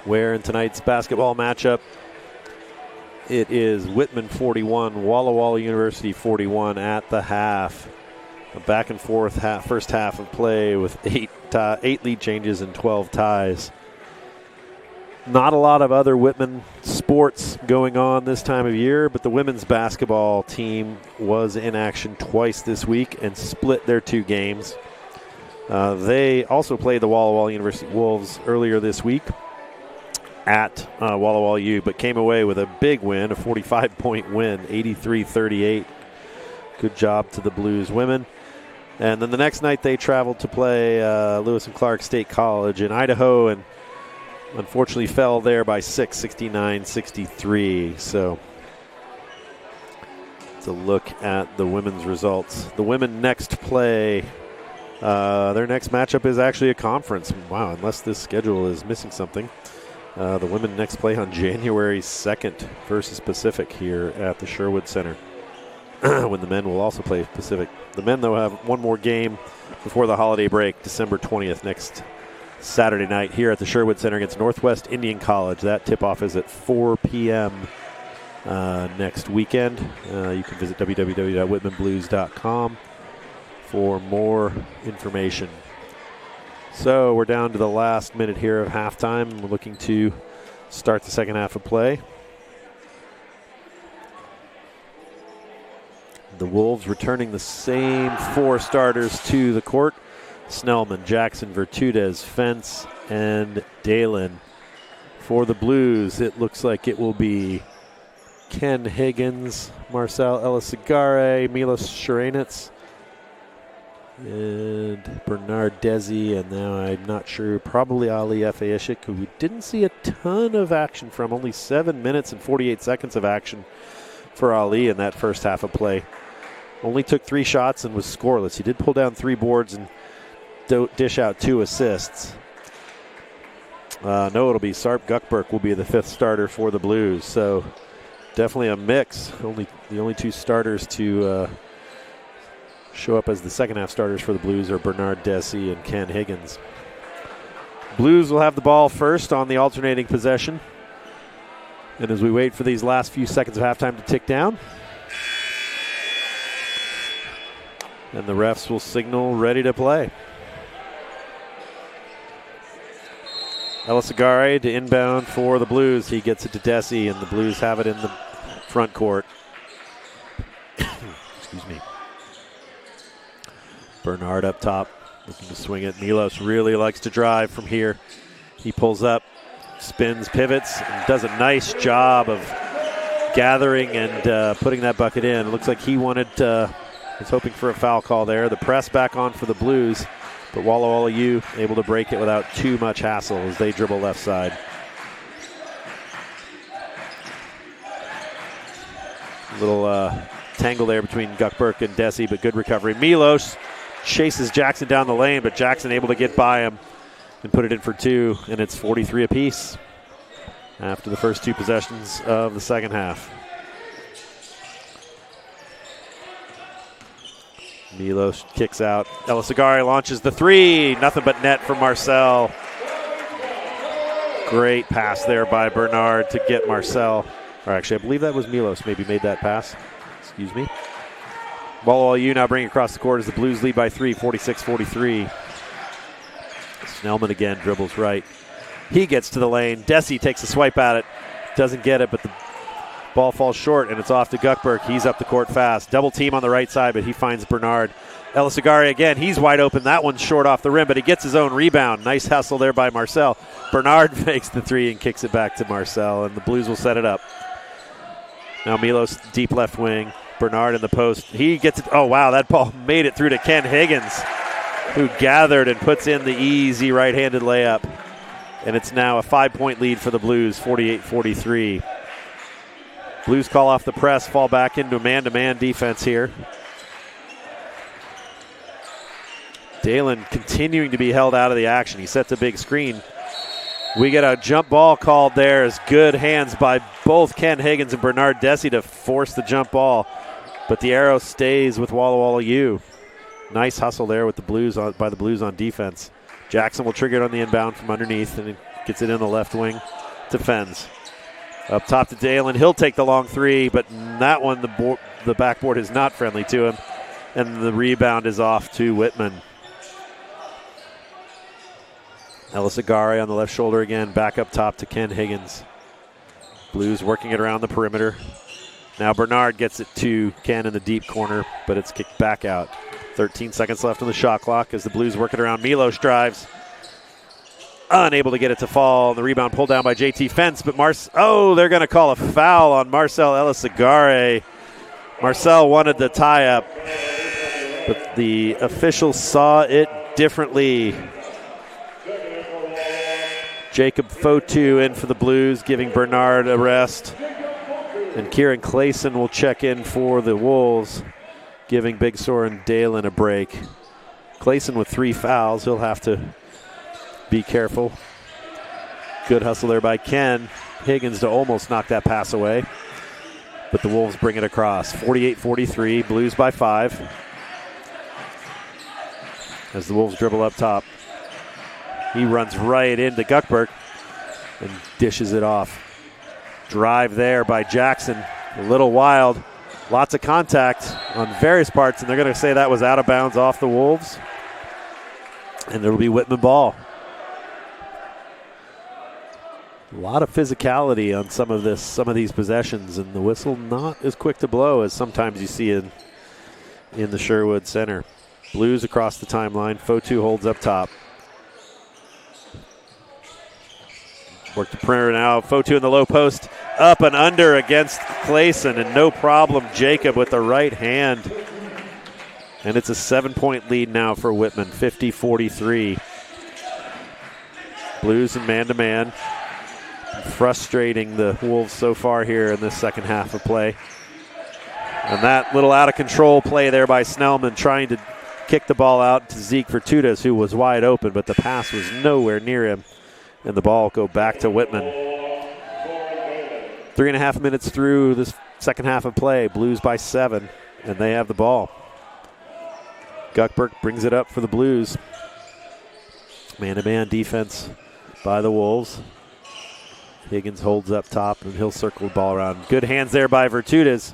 where in tonight's basketball matchup, it is Whitman 41, Walla Walla University 41 at the half. A back and forth first half of play with eight lead changes and 12 ties. Not a lot of other Whitman sports going on this time of year, but the women's basketball team was in action twice this week and split their 2 games. They also played the Walla Walla University Wolves earlier this week at Walla Walla U, but came away with a big win, a 45-point win, 83-38. Good job to the Blues women. And then the next night they traveled to play Lewis and Clark State College in Idaho, and unfortunately fell there by 6, 69-63. So let's look at the women's results. The women next play, their next matchup is actually a conference. Wow, unless this schedule is missing something. The women next play on January 2nd versus Pacific here at the Sherwood Center, when the men will also play Pacific. The men, though, have one more game before the holiday break, December 20th, next Saturday night here at the Sherwood Center against Northwest Indian College. That tip-off is at 4 p.m. Next weekend. You can visit www.whitmanblues.com for more information. So we're down to the last minute here of halftime. We're looking to start the second half of play. The Wolves returning the same 4 starters to the court. Snellman, Jackson, Vertudez, Fence, and Dalen. For the Blues, it looks like it will be Ken Higgins, Marcel Elisagare, Milos Sharanitz, and Bernard Desi, and now I'm not sure, probably Ali Efeishik, who we didn't see a ton of action from. Only 7 minutes and 48 seconds of action for Ali in that first half of play. Only took 3 shots and was scoreless. He did pull down 3 boards and dish out 2 assists. No, it'll be Sarp Guckberg will be the 5th starter for the Blues. So definitely a mix. The only 2 starters to show up as the second half starters for the Blues are Bernard Desi and Ken Higgins. Blues will have the ball first on the alternating possession. And as we wait for these last few seconds of halftime to tick down, and the refs will signal ready to play. Elisagare to inbound for the Blues. He gets it to Desi, and the Blues have it in the front court. Excuse me. Bernard up top, looking to swing it. Milos really likes to drive from here. He pulls up, spins, pivots, and does a nice job of gathering and putting that bucket in. It looks like he was hoping for a foul call there. The press back on for the Blues, but Walla Walla U able to break it without too much hassle as they dribble left side. Little tangle there between Guckberg and Desi, but good recovery. Milos chases Jackson down the lane, but Jackson able to get by him and put it in for 2, and it's 43 apiece after the first 2 possessions of the second half. Milos kicks out. Elisagare launches the 3. Nothing but net from Marcel. Great pass there by Bernard to get Marcel. Or actually, I believe that was Milos maybe made that pass. Excuse me. Walla Walla U now bringing across the court as the Blues lead by 3, 46-43. Snellman again dribbles right. He gets to the lane. Desi takes a swipe at it. Doesn't get it, but the ball falls short, and it's off to Guckberg. He's up the court fast. Double team on the right side, but he finds Bernard. Elisagare again. He's wide open. That one's short off the rim, but he gets his own rebound. Nice hustle there by Marcel. Bernard makes the 3 and kicks it back to Marcel, and the Blues will set it up. Now Milos deep left wing. Bernard in the post. He gets it. Oh, wow, that ball made it through to Ken Higgins, who gathered and puts in the easy right-handed layup. And it's now a 5-point lead for the Blues, 48-43. Blues call off the press, fall back into man-to-man defense here. Dalen continuing to be held out of the action. He sets a big screen. We get a jump ball called there. As good hands by both Ken Higgins and Bernard Desi to force the jump ball. But the arrow stays with Walla Walla U. Nice hustle there with the Blues by the Blues on defense. Jackson will trigger it on the inbound from underneath and gets it in the left wing. Defends. Up top to Dalen. He'll take the long three, but that one, the backboard is not friendly to him. And the rebound is off to Whitman. Ellis Agare on the left shoulder again. Back up top to Ken Higgins. Blues working it around the perimeter. Now Bernard gets it to Ken in the deep corner, but it's kicked back out. 13 seconds left on the shot clock as the Blues work it around. Milos drives. Unable to get it to fall. The rebound pulled down by JT Fence, but they're going to call a foul on Marcel Ellis Agare. Marcel wanted the tie-up, but the officials saw it differently. Jacob Fotu in for the Blues, giving Bernard a rest. And Kieran Clayson will check in for the Wolves, giving Big Soren Dalen a break. Clayson with 3 fouls. He'll have to be careful. Good hustle there by Ken Higgins to almost knock that pass away. But the Wolves bring it across. 48-43, Blues by 5. As the Wolves dribble up top. He runs right into Guckberg and dishes it off. Drive there by Jackson. A little wild. Lots of contact on various parts, and they're going to say that was out of bounds off the Wolves. And it'll be Whitman ball. A lot of physicality on some of these possessions, and the whistle not as quick to blow as sometimes you see in the Sherwood Center. Blues across the timeline. Fotu holds up top. Work the perimeter now. Fotu in the low post. Up and under against Clayson, and no problem. Jacob with the right hand. And it's a 7-point lead now for Whitman, 50-43. Blues in man-to-man. Frustrating the Wolves so far here in this second half of play. And that little out-of-control play there by Snellman trying to kick the ball out to Zeke Vertudes, who was wide open, but the pass was nowhere near him. And the ball will go back to Whitman. 3.5 minutes through this second half of play. Blues by 7, and they have the ball. Guckberg brings it up for the Blues. Man-to-man defense by the Wolves. Higgins holds up top, and he'll circle the ball around. Good hands there by Vertudes,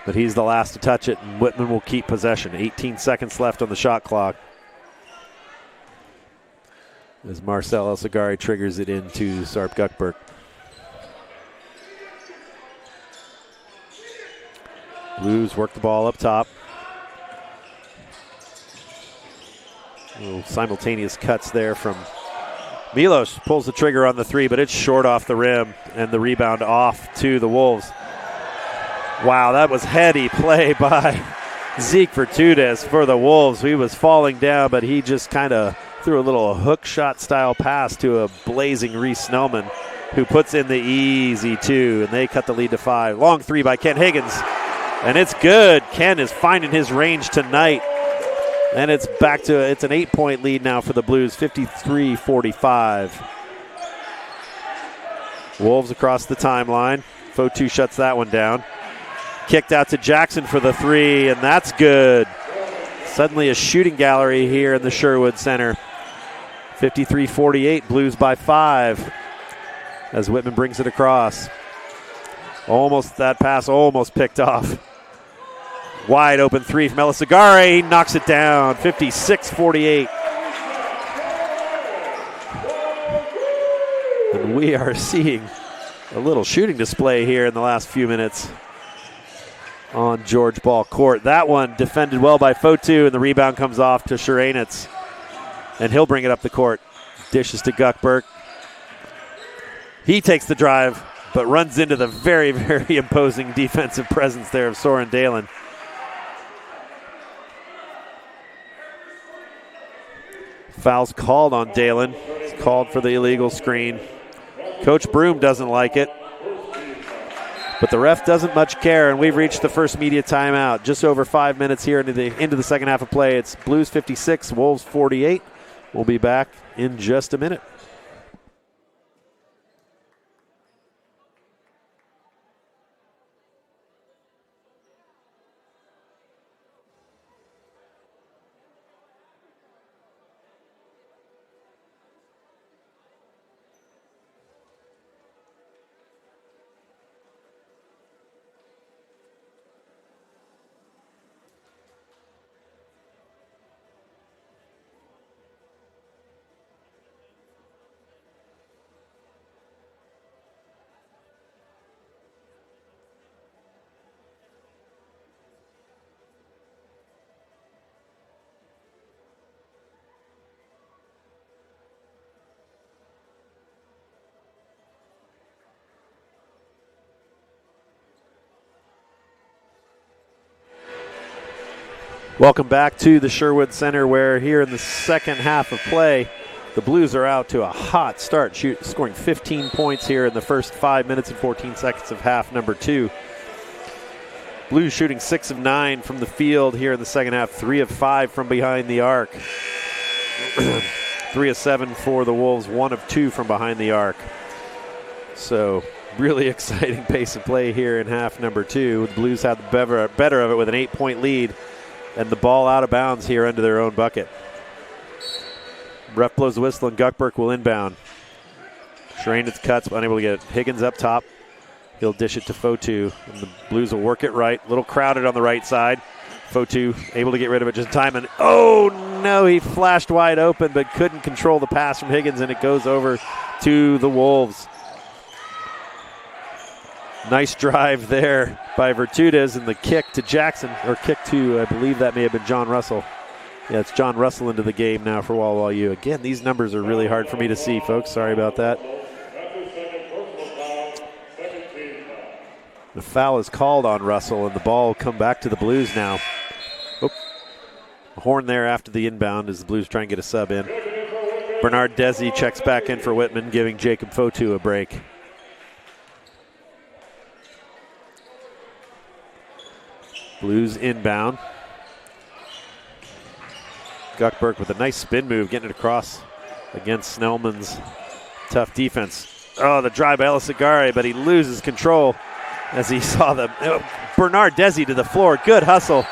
but he's the last to touch it, and Whitman will keep possession. 18 seconds left on the shot clock. As Marcel Elsigari triggers it into Sarp Guckberg. Blues work the ball up top. Little simultaneous cuts there from Milos. Pulls the trigger on the three, but it's short off the rim, and the rebound off to the Wolves. Wow, that was heady play by Zeke Vertudes for the Wolves. He was falling down, but he just kind of threw a little hook shot style pass to a blazing Reese Snellman, who puts in the easy 2, and they cut the lead to 5. Long 3 by Ken Higgins, and it's good. Ken is finding his range tonight, and it's an 8-point lead now for the Blues, 53-45. Wolves across the timeline. Fotu shuts that one down. Kicked out to Jackson for the 3, and that's good. Suddenly a shooting gallery here in the Sherwood Center. 53-48, Blues by 5 as Whitman brings it across. That pass almost picked off. Wide open 3 from Ellis-Agare. He knocks it down, 56-48. And we are seeing a little shooting display here in the last few minutes on George Ball Court. That one defended well by Fotu, and the rebound comes off to Sharanitz. And he'll bring it up the court. Dishes to Guckberg. He takes the drive, but runs into the very, very imposing defensive presence there of Soren Dalen. Foul's called on Dalen. It's called for the illegal screen. Coach Broom doesn't like it, but the ref doesn't much care, and we've reached the first media timeout. Just over 5 minutes here into the second half of play. It's Blues 56, Wolves 48. We'll be back in just a minute. Welcome back to the Sherwood Center, where here in the second half of play, the Blues are out to a hot start, scoring 15 points here in the first 5 minutes and 14 seconds of half number 2. Blues shooting 6 of 9 from the field here in the second half, 3 of 5 from behind the arc. 3 of 7 for the Wolves, 1 of 2 from behind the arc. So really exciting pace of play here in half number 2. The Blues have the better of it with an 8-point lead, and the ball out of bounds here under their own bucket. Ref blows the whistle and Guckberg will inbound. Shranitz cuts, unable to get it. Higgins up top. He'll dish it to Fotu, and the Blues will work it right. A little crowded on the right side. Fotu able to get rid of it just in time, and oh no, he flashed wide open but couldn't control the pass from Higgins, and it goes over to the Wolves. Nice drive there by Virtudez, and the kick to Jackson, or kick to, I believe that may have been John Russell. Yeah, it's John Russell into the game now for Walla U. Again, these numbers are really hard for me to see, folks. Sorry about that. The foul is called on Russell, and the ball will come back to the Blues now. Oh, a horn there after the inbound as the Blues try and get a sub in. Bernard Desi checks back in for Whitman, giving Jacob Fotu a break. Blues inbound. Guckberg with a nice spin move, getting it across against Snellman's tough defense. Oh, the drive by Elisagare, but he loses control as he saw Bernard Desi to the floor. Good hustle.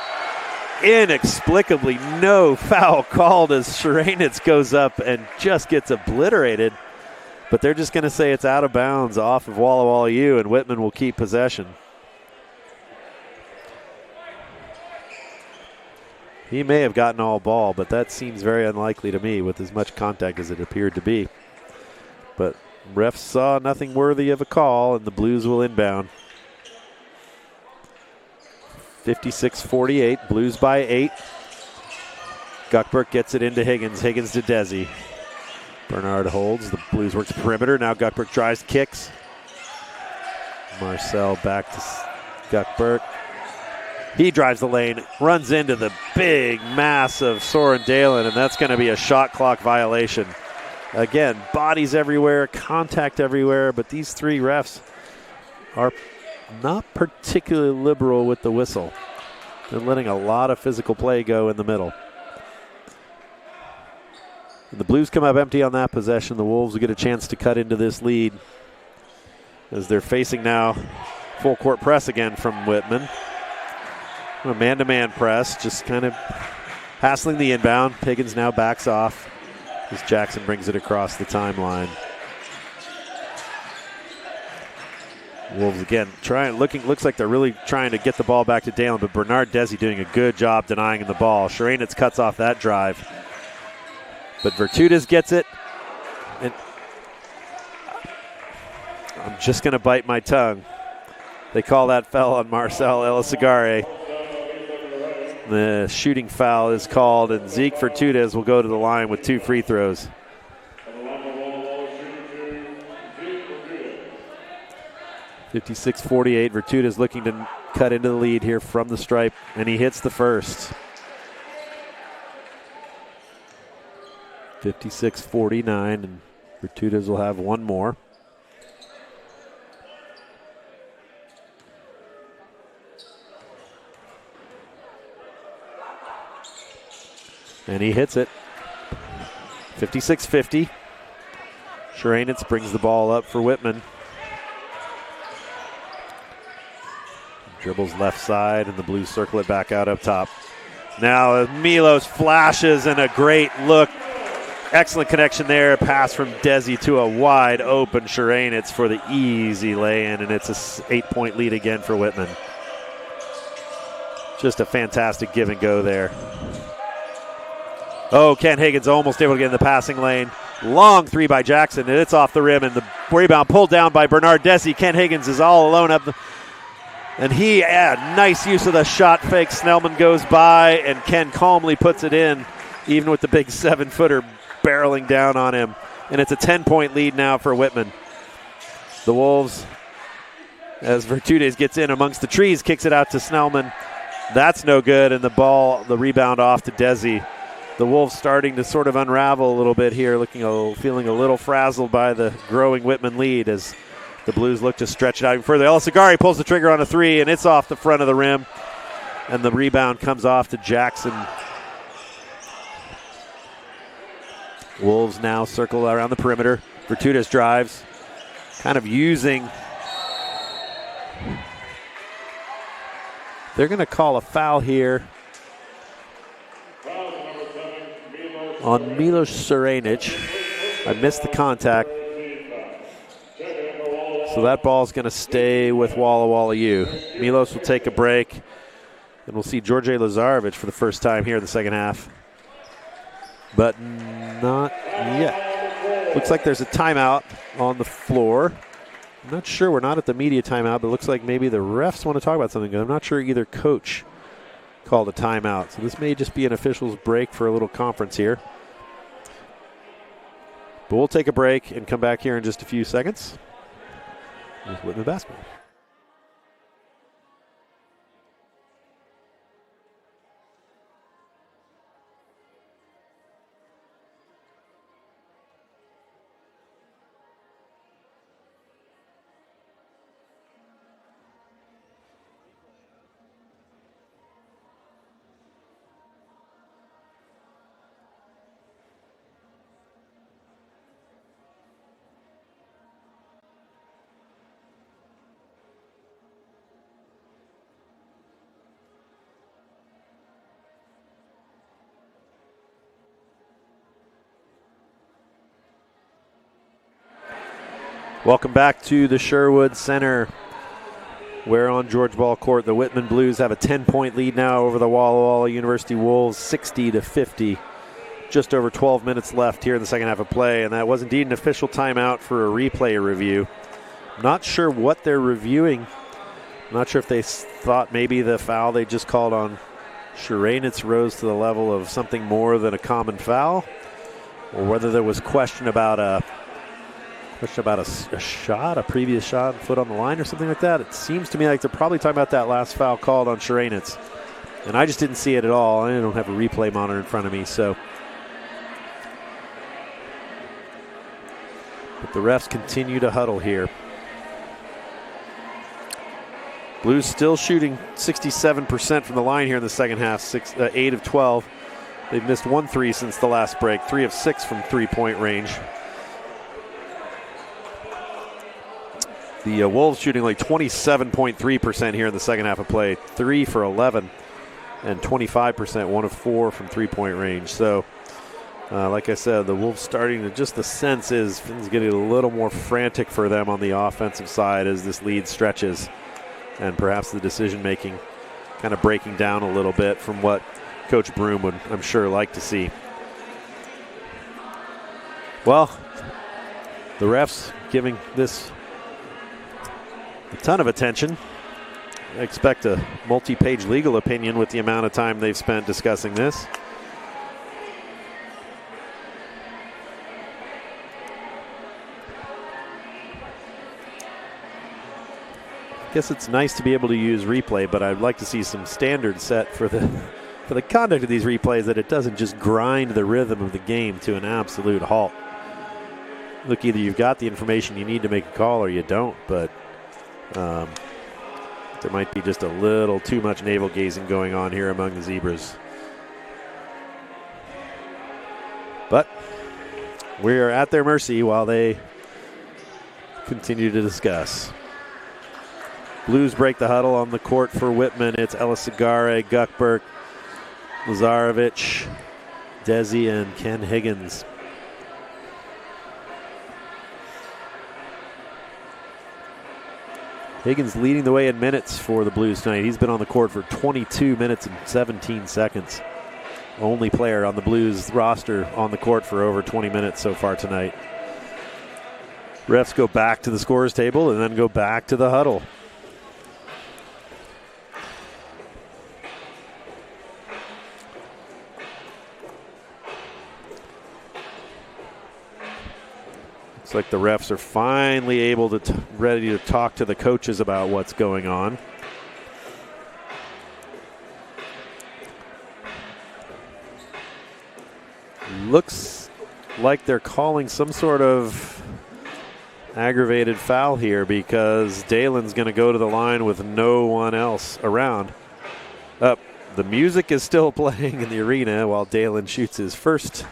Inexplicably, no foul called as Shranitz goes up and just gets obliterated. But they're just going to say it's out of bounds off of Walla U, and Whitman will keep possession. He may have gotten all ball, but that seems very unlikely to me with as much contact as it appeared to be. But refs saw nothing worthy of a call, and the Blues will inbound. 56-48, Blues by 8. Guckberg gets it into Higgins. Higgins to Desi. Bernard holds. The Blues works perimeter. Now Guckberg drives, kicks. Marcel back to Guckberg. He drives the lane, runs into the big mass of Soren Dalen, and that's going to be a shot clock violation. Again, bodies everywhere, contact everywhere, but these three refs are not particularly liberal with the whistle. They're letting a lot of physical play go in the middle. And the Blues come up empty on that possession. The Wolves will get a chance to cut into this lead as they're facing now full court press again from Whitman. A man-to-man press, just kind of hassling the inbound. Higgins now backs off as Jackson brings it across the timeline. Wolves again looks like they're really trying to get the ball back to Dalen, but Bernard Desi doing a good job denying him the ball. Shranitz cuts off that drive, but Virtudez gets it, and I'm just going to bite my tongue. They call that foul on Marcel Elisagare. The shooting foul is called, and Zeke Virtudez will go to the line with 2 free throws. (56-48). Virtudez looking to cut into the lead here from the stripe, and he hits the first. 56-49, and Virtudez will have one more. And he hits it. 56-50. Shranitz brings the ball up for Whitman. Dribbles left side, and the Blues circle it back out up top. Now Milos flashes, and a great look. Excellent connection there. A pass from Desi to a wide open Shranitz for the easy lay-in, and it's a 8-point lead again for Whitman. Just a fantastic give and go there. Oh, Ken Higgins almost able to get in the passing lane. Long three by Jackson, and it's off the rim, and the rebound pulled down by Bernard Desi. Ken Higgins is all alone up, and he nice use of the shot fake. Snellman goes by, and Ken calmly puts it in, even with the big 7-footer barreling down on him. And it's a 10-point lead now for Whitman. The Wolves, as Virtudez gets in amongst the trees, kicks it out to Snellman. That's no good, and the rebound off to Desi. The Wolves starting to sort of unravel a little bit here, feeling a little frazzled by the growing Whitman lead as the Blues look to stretch it out even further. El Sagari pulls the trigger on a three, and it's off the front of the rim, and the rebound comes off to Jackson. Wolves now circle around the perimeter. Virtudes drives, kind of using. They're going to call a foul here on Milos Serenic. I missed the contact. So that ball's going to stay with Walla Walla U. Milos will take a break, and we'll see George Lazarevic for the first time here in the second half. But not yet. Looks like there's a timeout on the floor. I'm not sure. We're not at the media timeout, but it looks like maybe the refs want to talk about something. I'm not sure either coach called a timeout. So this may just be an officials break for a little conference here. But we'll take a break and come back here in just a few seconds with Whitman basketball. Welcome back to the Sherwood Center, where on George Ball Court, the Whitman Blues have a 10-point lead now over the Walla Walla University Wolves, 60-50. Just over 12 minutes left here in the second half of play, and that was indeed an official timeout for a replay review. Not sure what they're reviewing. Not sure if they thought maybe the foul they just called on Sheranitz rose to the level of something more than a common foul, or whether there was question about a shot, a previous shot, foot on the line or something like that. It seems to me like they're probably talking about that last foul called on Sheranitz. And I just didn't see it at all. I don't have a replay monitor in front of me, so. But the refs continue to huddle here. Blues still shooting 67% from the line here in the second half, 8 of 12. They've missed 1 3 since the last break, 3 of 6 from three-point range. The Wolves shooting like 27.3% here in the second half of play, 3 for 11 and 25%, 1 of 4 from three-point range. So, like I said, the Wolves starting to, just the sense is things getting a little more frantic for them on the offensive side as this lead stretches, and perhaps the decision-making kind of breaking down a little bit from what Coach Broom would, I'm sure, like to see. Well, the refs giving this a ton of attention. I expect a multi-page legal opinion with the amount of time they've spent discussing this. I guess it's nice to be able to use replay, but I'd like to see some standards set for the conduct of these replays, that it doesn't just grind the rhythm of the game to an absolute halt. Look, either you've got the information you need to make a call or you don't, but there might be just a little too much navel-gazing going on here among the Zebras. But we are at their mercy while they continue to discuss. Blues break the huddle on the court for Whitman. It's Elisagare, Guckberg, Lazarevic, Desi, and Ken Higgins. Higgins leading the way in minutes for the Blues tonight. He's been on the court for 22 minutes and 17 seconds. Only player on the Blues roster on the court for over 20 minutes so far tonight. Refs go back to the scorer's table and then go back to the huddle. Looks like the refs are finally able to ready to talk to the coaches about what's going on. Looks like they're calling some sort of aggravated foul here because Dalen's going to go to the line with no one else around. The music is still playing in the arena while Dalen shoots his first,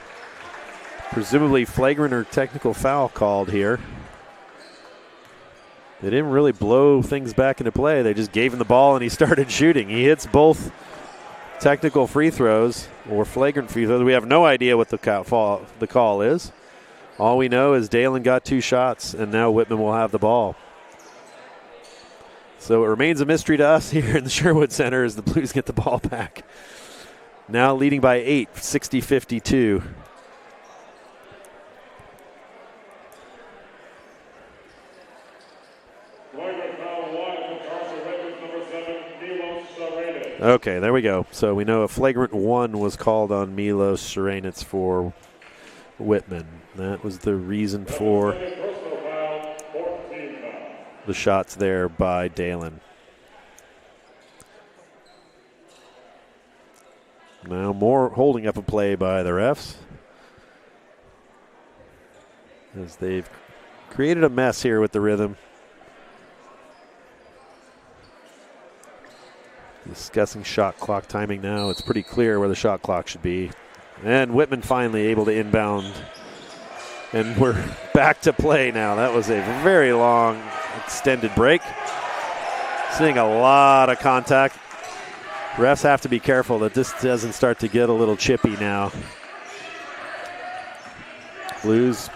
presumably flagrant or technical foul called here. They didn't really blow things back into play. They just gave him the ball and he started shooting. He hits both technical free throws or flagrant free throws. We have no idea what the call is. All we know is Dalen got 2 shots, and now Whitman will have the ball. So it remains a mystery to us here in the Sherwood Center as the Blues get the ball back. Now leading by 8, 60-52. Okay, there we go. So we know a flagrant 1 was called on Milos Serenits for Whitman. That was the reason for the shots there by Dalen. Now more holding up a play by the refs as they've created a mess here with the rhythm. Discussing shot clock timing now. It's pretty clear where the shot clock should be. And Whitman finally able to inbound. And we're back to play now. That was a very long, extended break. Seeing a lot of contact. Refs have to be careful that this doesn't start to get a little chippy now. Blues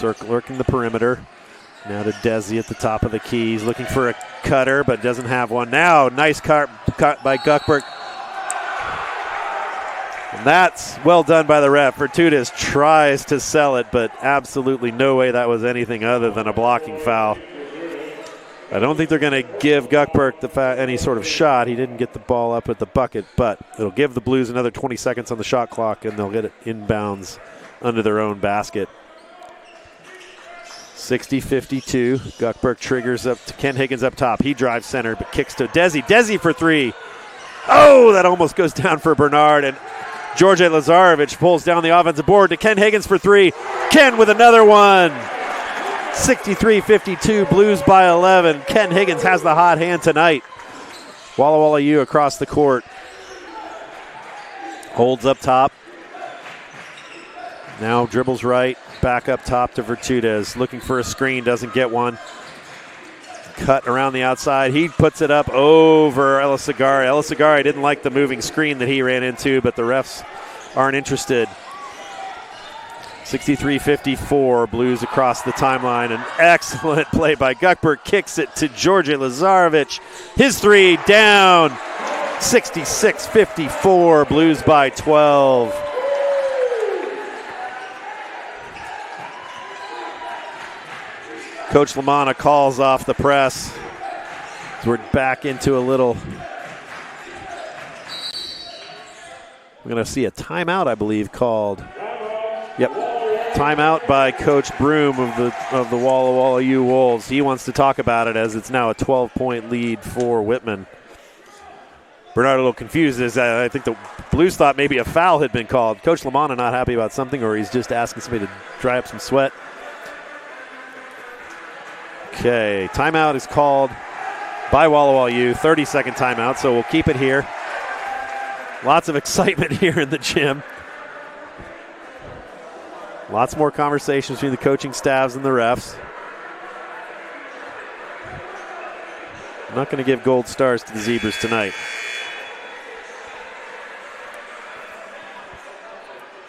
lurking the perimeter. Now to Desi at the top of the key. He's looking for a cutter, but doesn't have one. Now, nice cut by Guckberg. And that's well done by the ref. Vertutis tries to sell it, but absolutely no way that was anything other than a blocking foul. I don't think they're going to give Guckberg any sort of shot. He didn't get the ball up at the bucket, but it'll give the Blues another 20 seconds on the shot clock, and they'll get it inbounds under their own basket. 60-52. Guckberg triggers up to Ken Higgins up top. He drives center, but kicks to Desi. Desi for 3. Oh, that almost goes down for Bernard, and George Lazarevic pulls down the offensive board to Ken Higgins for 3. Ken with another one. 63-52, Blues by 11. Ken Higgins has the hot hand tonight. Walla Walla U across the court. Holds up top. Now dribbles right. Back up top to Vertutis. Looking for a screen. Doesn't get one. Cut around the outside. He puts it up over Elisagari. Elisagari didn't like the moving screen that he ran into, but the refs aren't interested. 63-54, Blues across the timeline. An excellent play by Guckberg. Kicks it to George Lazarevic. His 3 down. 66-54, Blues by 12. Coach Lamanna calls off the press. We're back into a little. We're going to see a timeout, I believe, called. Yep, timeout by Coach Broom of the Walla Walla U Wolves. He wants to talk about it as it's now a 12-point lead for Whitman. Bernard a little confused as I think the Blues thought maybe a foul had been called. Coach Lamanna not happy about something, or he's just asking somebody to dry up some sweat. Okay, timeout is called by Walla Walla U. 30-second timeout, so we'll keep it here. Lots of excitement here in the gym. Lots more conversations between the coaching staffs and the refs. I'm not going to give gold stars to the Zebras tonight.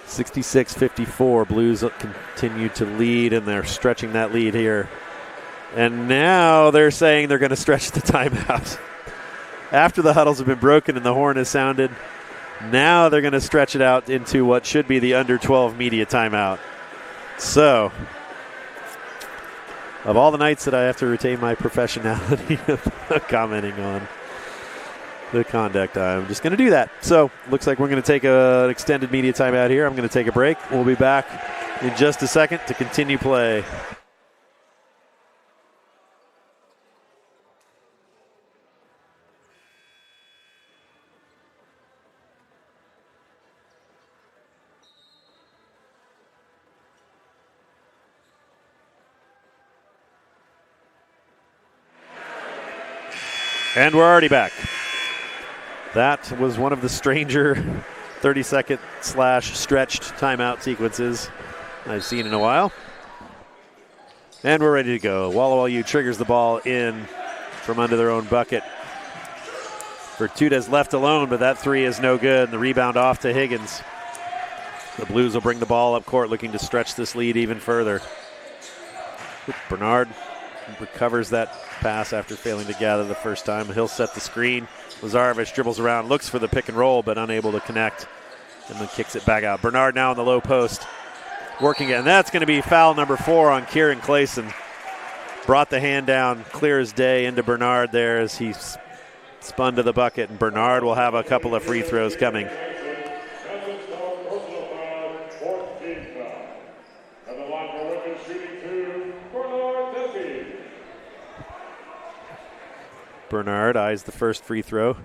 66-54, Blues continue to lead, and they're stretching that lead here. And now they're saying they're going to stretch the timeout. After the huddles have been broken and the horn has sounded, now they're going to stretch it out into what should be the under 12 media timeout. So, of all the nights that I have to retain my professionality of commenting on the conduct, I'm just going to do that. So, looks like we're going to take an extended media timeout here. I'm going to take a break. We'll be back in just a second to continue play. And we're already back. That was one of the stranger 30-second / stretched timeout sequences I've seen in a while. And we're ready to go. Walla U triggers the ball in from under their own bucket. Virtudez left alone, but that three is no good. And the rebound off to Higgins. The Blues will bring the ball up court, looking to stretch this lead even further. Bernard recovers that pass after failing to gather the first time. He'll set the screen. Lazarevic dribbles around, looks for the pick and roll, but unable to connect, and then kicks it back out. Bernard now in the low post, working it, and that's going to be foul number 4 on Kieran Clayson. Brought the hand down, clear as day, into Bernard there as he spun to the bucket, and Bernard will have a couple of free throws coming. Bernard eyes the first free throw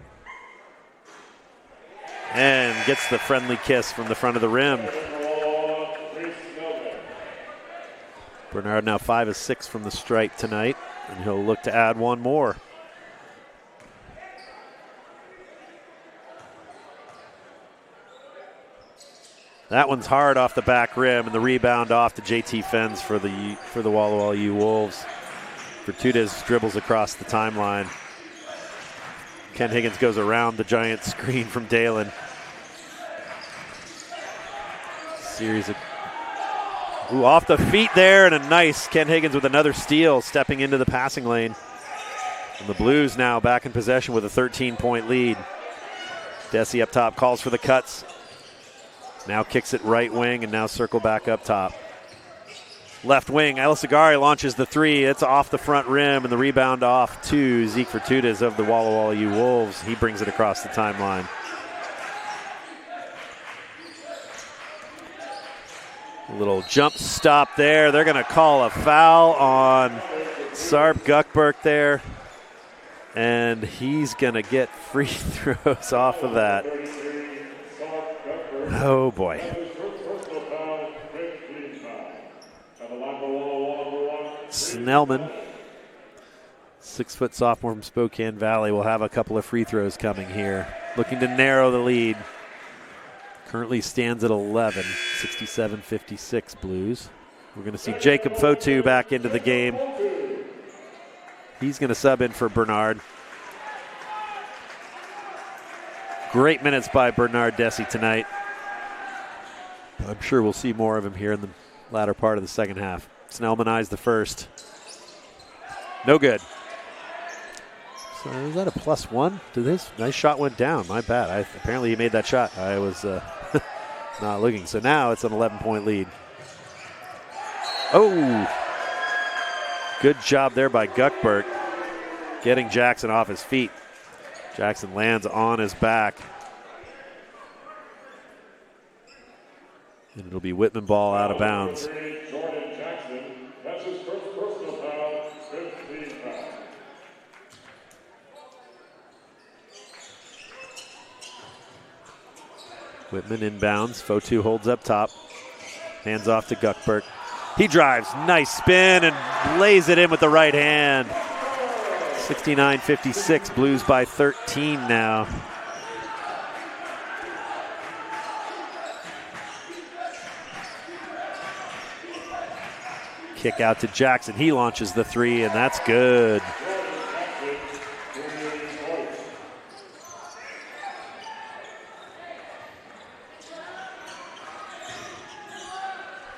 and gets the friendly kiss from the front of the rim. Bernard now 5 of 6 from the stripe tonight, and he'll look to add one more. That one's hard off the back rim, and the rebound off to JT Fens for the Walla U Wolves. Virtudez dribbles across the timeline. Ken Higgins goes around the giant screen from Dalen. Series of off the feet there, and a nice Ken Higgins with another steal, stepping into the passing lane. And the Blues now back in possession with a 13-point lead. Desi up top calls for the cuts. Now kicks it right wing, and now circle back up top. Left wing, Elisagari launches the three. It's off the front rim, and the rebound off to Zeke Virtudez of the Walla U Wolves. He brings it across the timeline. A little jump stop there. They're going to call a foul on Sarb Guckberg there, and he's going to get free throws off of that. Oh, boy. Snellman, 6-foot sophomore from Spokane Valley, will have a couple of free throws coming here. Looking to narrow the lead. Currently stands at 11, 67-56 Blues. We're going to see Jacob Fotu back into the game. He's going to sub in for Bernard. Great minutes by Bernard Desi tonight. I'm sure we'll see more of him here in the latter part of the second half. Snellman eyes the first. No good. So is that a +1 to this? Nice shot went down. My bad. Apparently he made that shot. I was not looking. So now it's an 11-point lead. Oh! Good job there by Guckberg, getting Jackson off his feet. Jackson lands on his back. And it'll be Whitman ball out of bounds. Whitman inbounds. Fotu holds up top. Hands off to Guckberg. He drives. Nice spin and lays it in with the right hand. 69-56. Blues by 13 now. Kick out to Jackson. He launches the three, and that's good.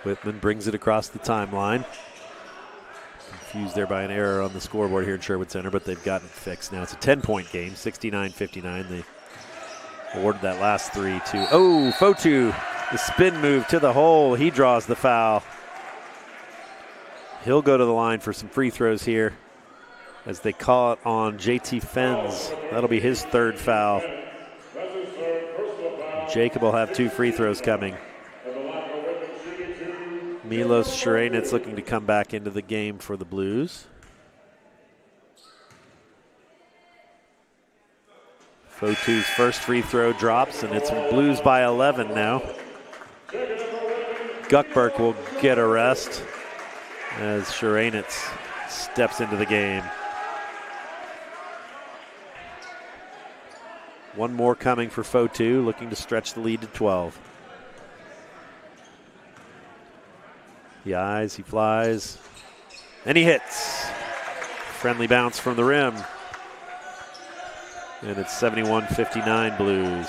Whitman brings it across the timeline. Confused there by an error on the scoreboard here in Sherwood Center, but they've gotten it fixed. Now it's a 10-point game, 69-59. They awarded that last three to, Fotu, the spin move to the hole. He draws the foul. He'll go to the line for some free throws here as they call it on JT Fens. That'll be his third foul. Jacob will have 2 free throws coming. Milos Sharanitz looking to come back into the game for the Blues. Fotu's first free throw drops, and it's Blues by 11 now. Guckberg will get a rest as Sharanitz steps into the game. One more coming for Fotu, looking to stretch the lead to 12. He eyes, he flies, and he hits. Friendly bounce from the rim. And it's 71-59 Blues.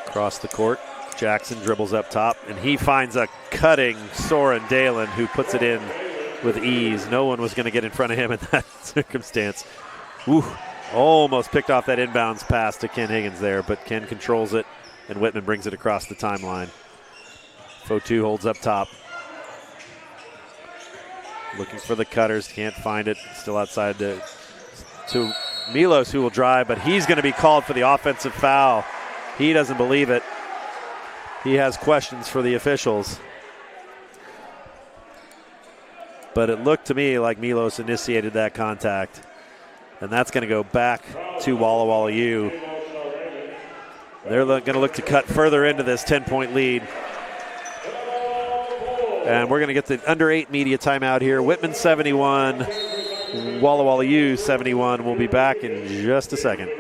Across the court, Jackson dribbles up top, and he finds a cutting Soren Dalen who puts it in with ease. No one was going to get in front of him in that circumstance. Woo, almost picked off that inbounds pass to Ken Higgins there, but Ken controls it, and Whitman brings it across the timeline. Fotu holds up top. Looking for the cutters, can't find it. Still outside to Milos, who will drive, but he's going to be called for the offensive foul. He doesn't believe it. He has questions for the officials. But it looked to me like Milos initiated that contact. And that's going to go back to Walla Walla U. They're going to look to cut further into this 10-point lead. And we're going to get the under 8 media timeout here. Whitman 71, Walla Walla U 71. We'll be back in just a second.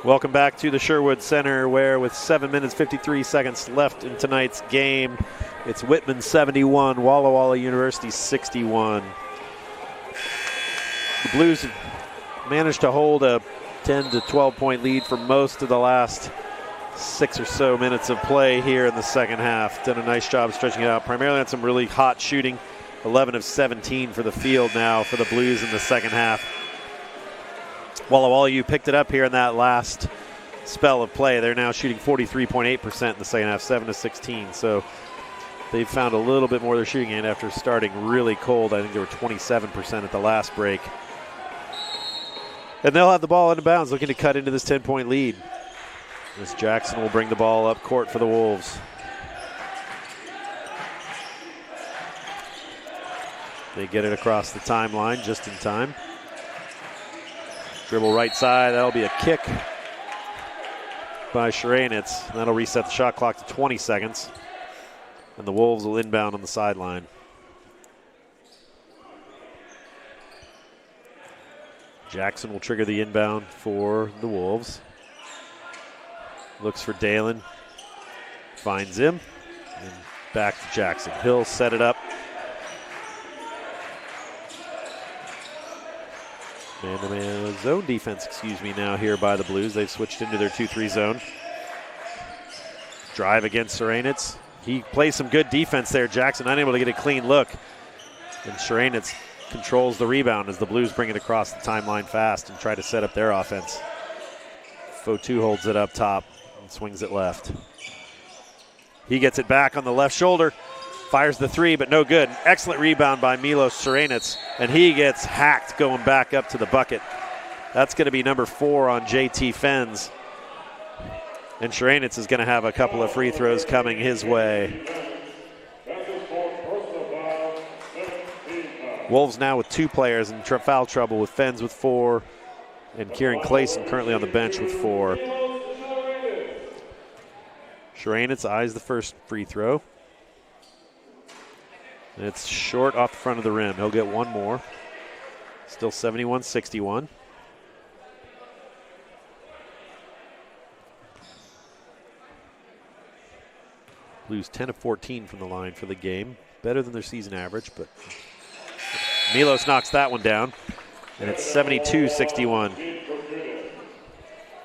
Welcome back to the Sherwood Center, where with 7 minutes 53 seconds left in tonight's game, it's Whitman 71, Walla Walla University 61. The Blues managed to hold a 10 to 12 point lead for most of the last 6 or so minutes of play here in the second half. Done a nice job stretching it out, primarily on some really hot shooting. 11 of 17 for the field now for the Blues in the second half. Walla Walla U picked it up here in that last spell of play. They're now shooting 43.8% in the second half, 7 of 16. So they've found a little bit more of their shooting in after starting really cold. I think they were 27% at the last break. And they'll have the ball into bounds, looking to cut into this 10-point lead. Miss Jackson will bring the ball up court for the Wolves. They get it across the timeline just in time. Dribble right side, that'll be a kick by Shranitz. That'll reset the shot clock to 20 seconds. And the Wolves will inbound on the sideline. Jackson will trigger the inbound for the Wolves. Looks for Dalen. Finds him. And back to Jackson. He'll set it up. Man-to-man zone defense, now here by the Blues. They've switched into their 2-3 zone. Drive against Shranitz. He plays some good defense there. Jackson unable to get a clean look. And Shranitz controls the rebound as the Blues bring it across the timeline fast and try to set up their offense. Fotu holds it up top and swings it left. He gets it back on the left shoulder. Fires the three, but no good. Excellent rebound by Milos Shranitz, and he gets hacked going back up to the bucket. That's going to be number 4 on JT Fens. And Shranitz is going to have a couple of free throws coming his way. Wolves now with 2 players in foul trouble, with Fens with 4 and Kieran Clayson currently on the bench with 4. Shranitz eyes the first free throw. And it's short off the front of the rim. He'll get one more. Still 71-61. Blues 10 of 14 from the line for the game. Better than their season average, but Milos knocks that one down. And it's 72-61.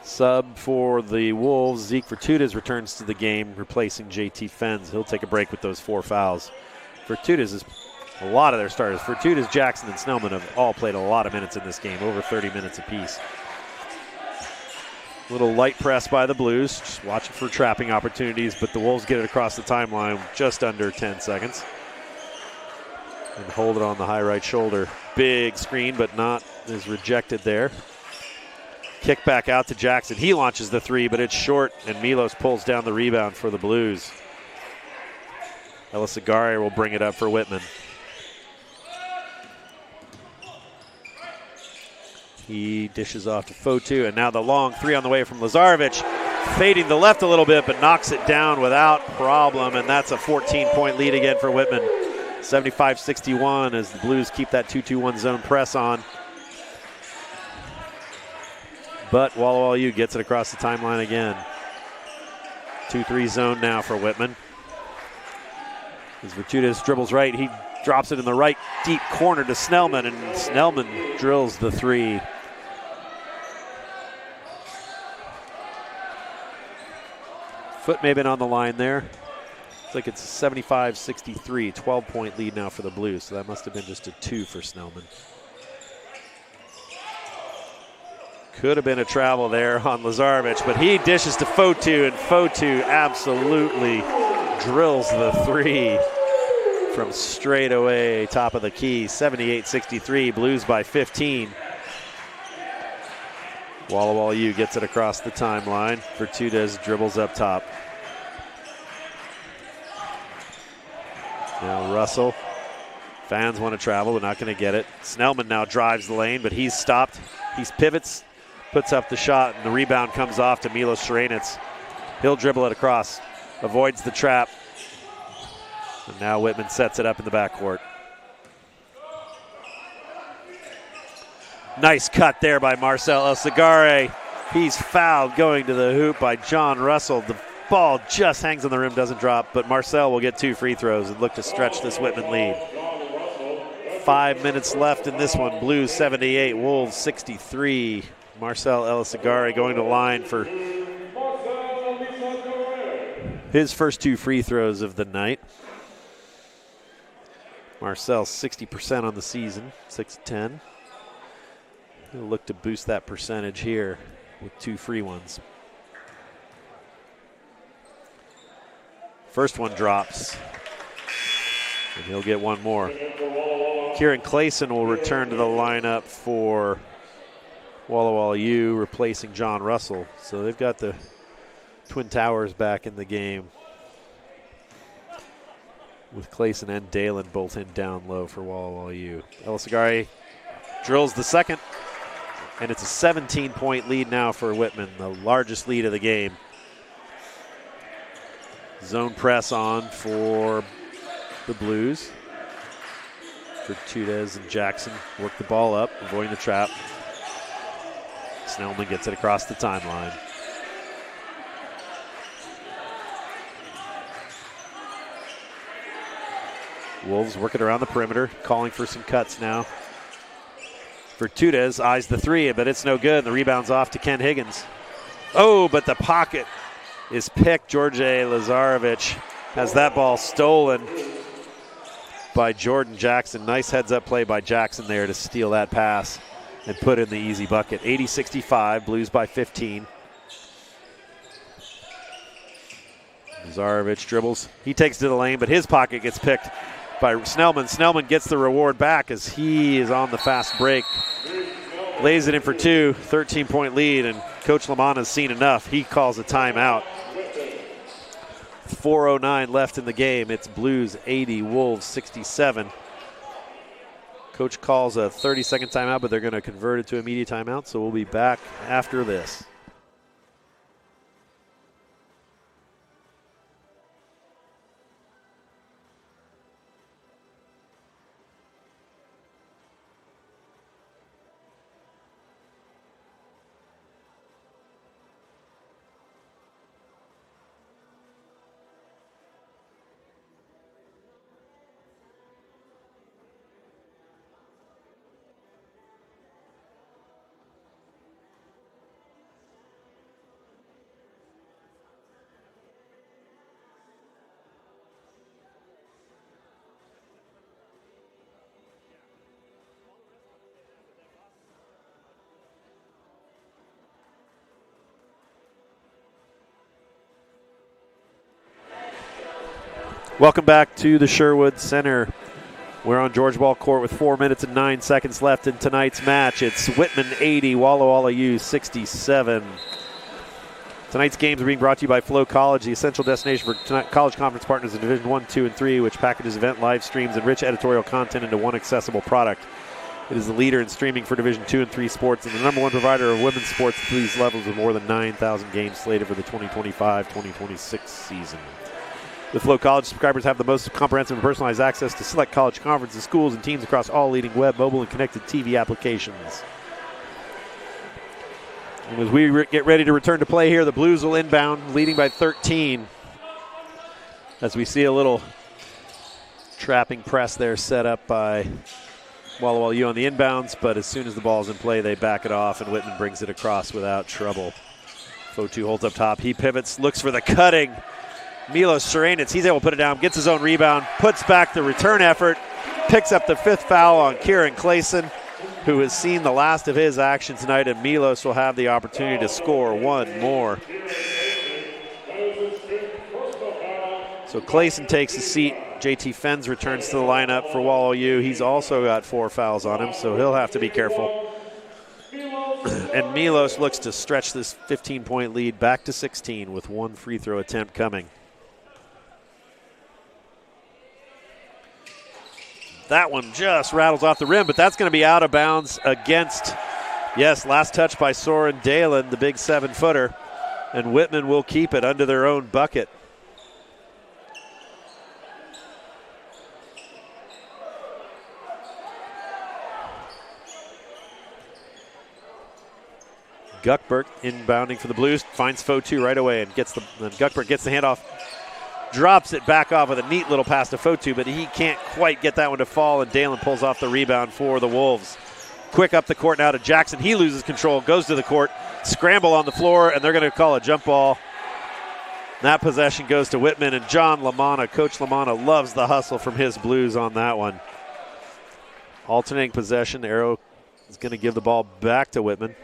Sub for the Wolves, Zeke Vertudes returns to the game, replacing JT Fens. He'll take a break with those 4 fouls. Vertudes has a lot of their starters. Fortuna, Jackson, and Snellman have all played a lot of minutes in this game, over 30 minutes apiece. Little light press by the Blues, just watching for trapping opportunities, but the Wolves get it across the timeline just under 10 seconds. And hold it on the high right shoulder. Big screen, but not is rejected there. Kick back out to Jackson. He launches the three, but it's short, and Milos pulls down the rebound for the Blues. Elisagari will bring it up for Whitman. He dishes off to Fotu, and now the long three on the way from Lazarevic, fading the left a little bit, but knocks it down without problem, and that's a 14-point lead again for Whitman. 75-61 as the Blues keep that 2-2-1 zone press on. But Walla Walla U gets it across the timeline again. 2-3 zone now for Whitman. As Virtudes dribbles right, he drops it in the right deep corner to Snellman, and Snellman drills the three. Foot may have been on the line there. Looks like it's 75-63, 12-point lead now for the Blues, so that must have been just a 2 for Snellman. Could have been a travel there on Lazarevic, but he dishes to Fotu, and Fotu absolutely drills the three from straight away, top of the key. 78-63, Blues by 15. Walla Walla U gets it across the timeline. Virtudes dribbles up top. Now Russell. Fans want to travel, but not going to get it. Snellman now drives the lane, but he's stopped. He pivots, puts up the shot, and the rebound comes off to Milos Šarenec. He'll dribble it across, avoids the trap. And now Whitman sets it up in the backcourt. Nice cut there by Marcel Elisagari. He's fouled going to the hoop by John Russell. The ball just hangs on the rim, doesn't drop, but Marcel will get 2 free throws and look to stretch this Whitman lead. 5 minutes left in this one. Blues 78, Wolves 63. Marcel Elisagari going to line for his first 2 free throws of the night. Marcel 60% on the season, 6-10. He'll look to boost that percentage here with 2 free ones. First one drops, and he'll get one more. Kieran Clayson will return to the lineup for Walla Walla U, replacing John Russell. So they've got the Twin Towers back in the game, with Clayson and Dalen both in down low for Walla Walla U. Elisagari drills the second, and it's a 17-point lead now for Whitman, the largest lead of the game. Zone press on for the Blues. Virtudes and Jackson work the ball up, avoiding the trap. Snellman gets it across the timeline. Wolves working around the perimeter, calling for some cuts now. Virtudes eyes the three, but it's no good. The rebound's off to Ken Higgins. Oh, but the pocket is picked. George Lazarevic has that ball stolen by Jordan Jackson. Nice heads-up play by Jackson there to steal that pass and put in the easy bucket. 80-65, Blues by 15. Lazarevic dribbles. He takes to the lane, but his pocket gets picked by Snellman. Snellman gets the reward back as he is on the fast break. Lays it in for 2, 13-point lead, and Coach Lamont has seen enough. He calls a timeout. 4:09 left in the game. It's Blues 80, Wolves 67. Coach calls a 30-second timeout, but they're going to convert it to immediate timeout, so we'll be back after this. Welcome back to the Sherwood Center. We're on George Ball Court with 4 minutes and 9 seconds left in tonight's match. It's Whitman 80, Walla Walla U 67. Tonight's games are being brought to you by Flow College, the essential destination for college conference partners in Division 1, 2, and 3, which packages event live streams and rich editorial content into one accessible product. It is the leader in streaming for Division 2 and 3 sports and the #1 provider of women's sports at these levels with more than 9,000 games slated for the 2025-2026 season. With Flow College, subscribers have the most comprehensive and personalized access to select college conferences, schools, and teams across all leading web, mobile, and connected TV applications. And as we get ready to return to play here, the Blues will inbound, leading by 13. As we see a little trapping press there set up by Walla Walla U on the inbounds, but as soon as the ball's in play, they back it off, and Whitman brings it across without trouble. Fotu holds up top. He pivots, looks for the cutting. Milos Serenitz, he's able to put it down, gets his own rebound, puts back the return effort, picks up the 5th foul on Kieran Clayson, who has seen the last of his action tonight, and Milos will have the opportunity to score one more. So Clayson takes a seat. JT Fens returns to the lineup for Walla U. He's also got 4 fouls on him, so he'll have to be careful. And Milos looks to stretch this 15-point lead back to 16 with 1 free throw attempt coming. That one just rattles off the rim, but that's going to be out of bounds against, yes, last touch by Soren Dalen, the big 7-footer, and Whitman will keep it under their own bucket. Guckberg inbounding for the Blues, finds Fotu right away and Guckberg gets the handoff, drops it back off with a neat little pass to Fotu, but he can't quite get that one to fall, and Dalen pulls off the rebound for the Wolves. Quick up the court now to Jackson. He loses control, goes to the court, scramble on the floor, and they're going to call a jump ball. That possession goes to Whitman, and John Lamanna, Coach Lamanna, loves the hustle from his Blues on that one. Alternating possession, Arrow is going to give the ball back to Whitman.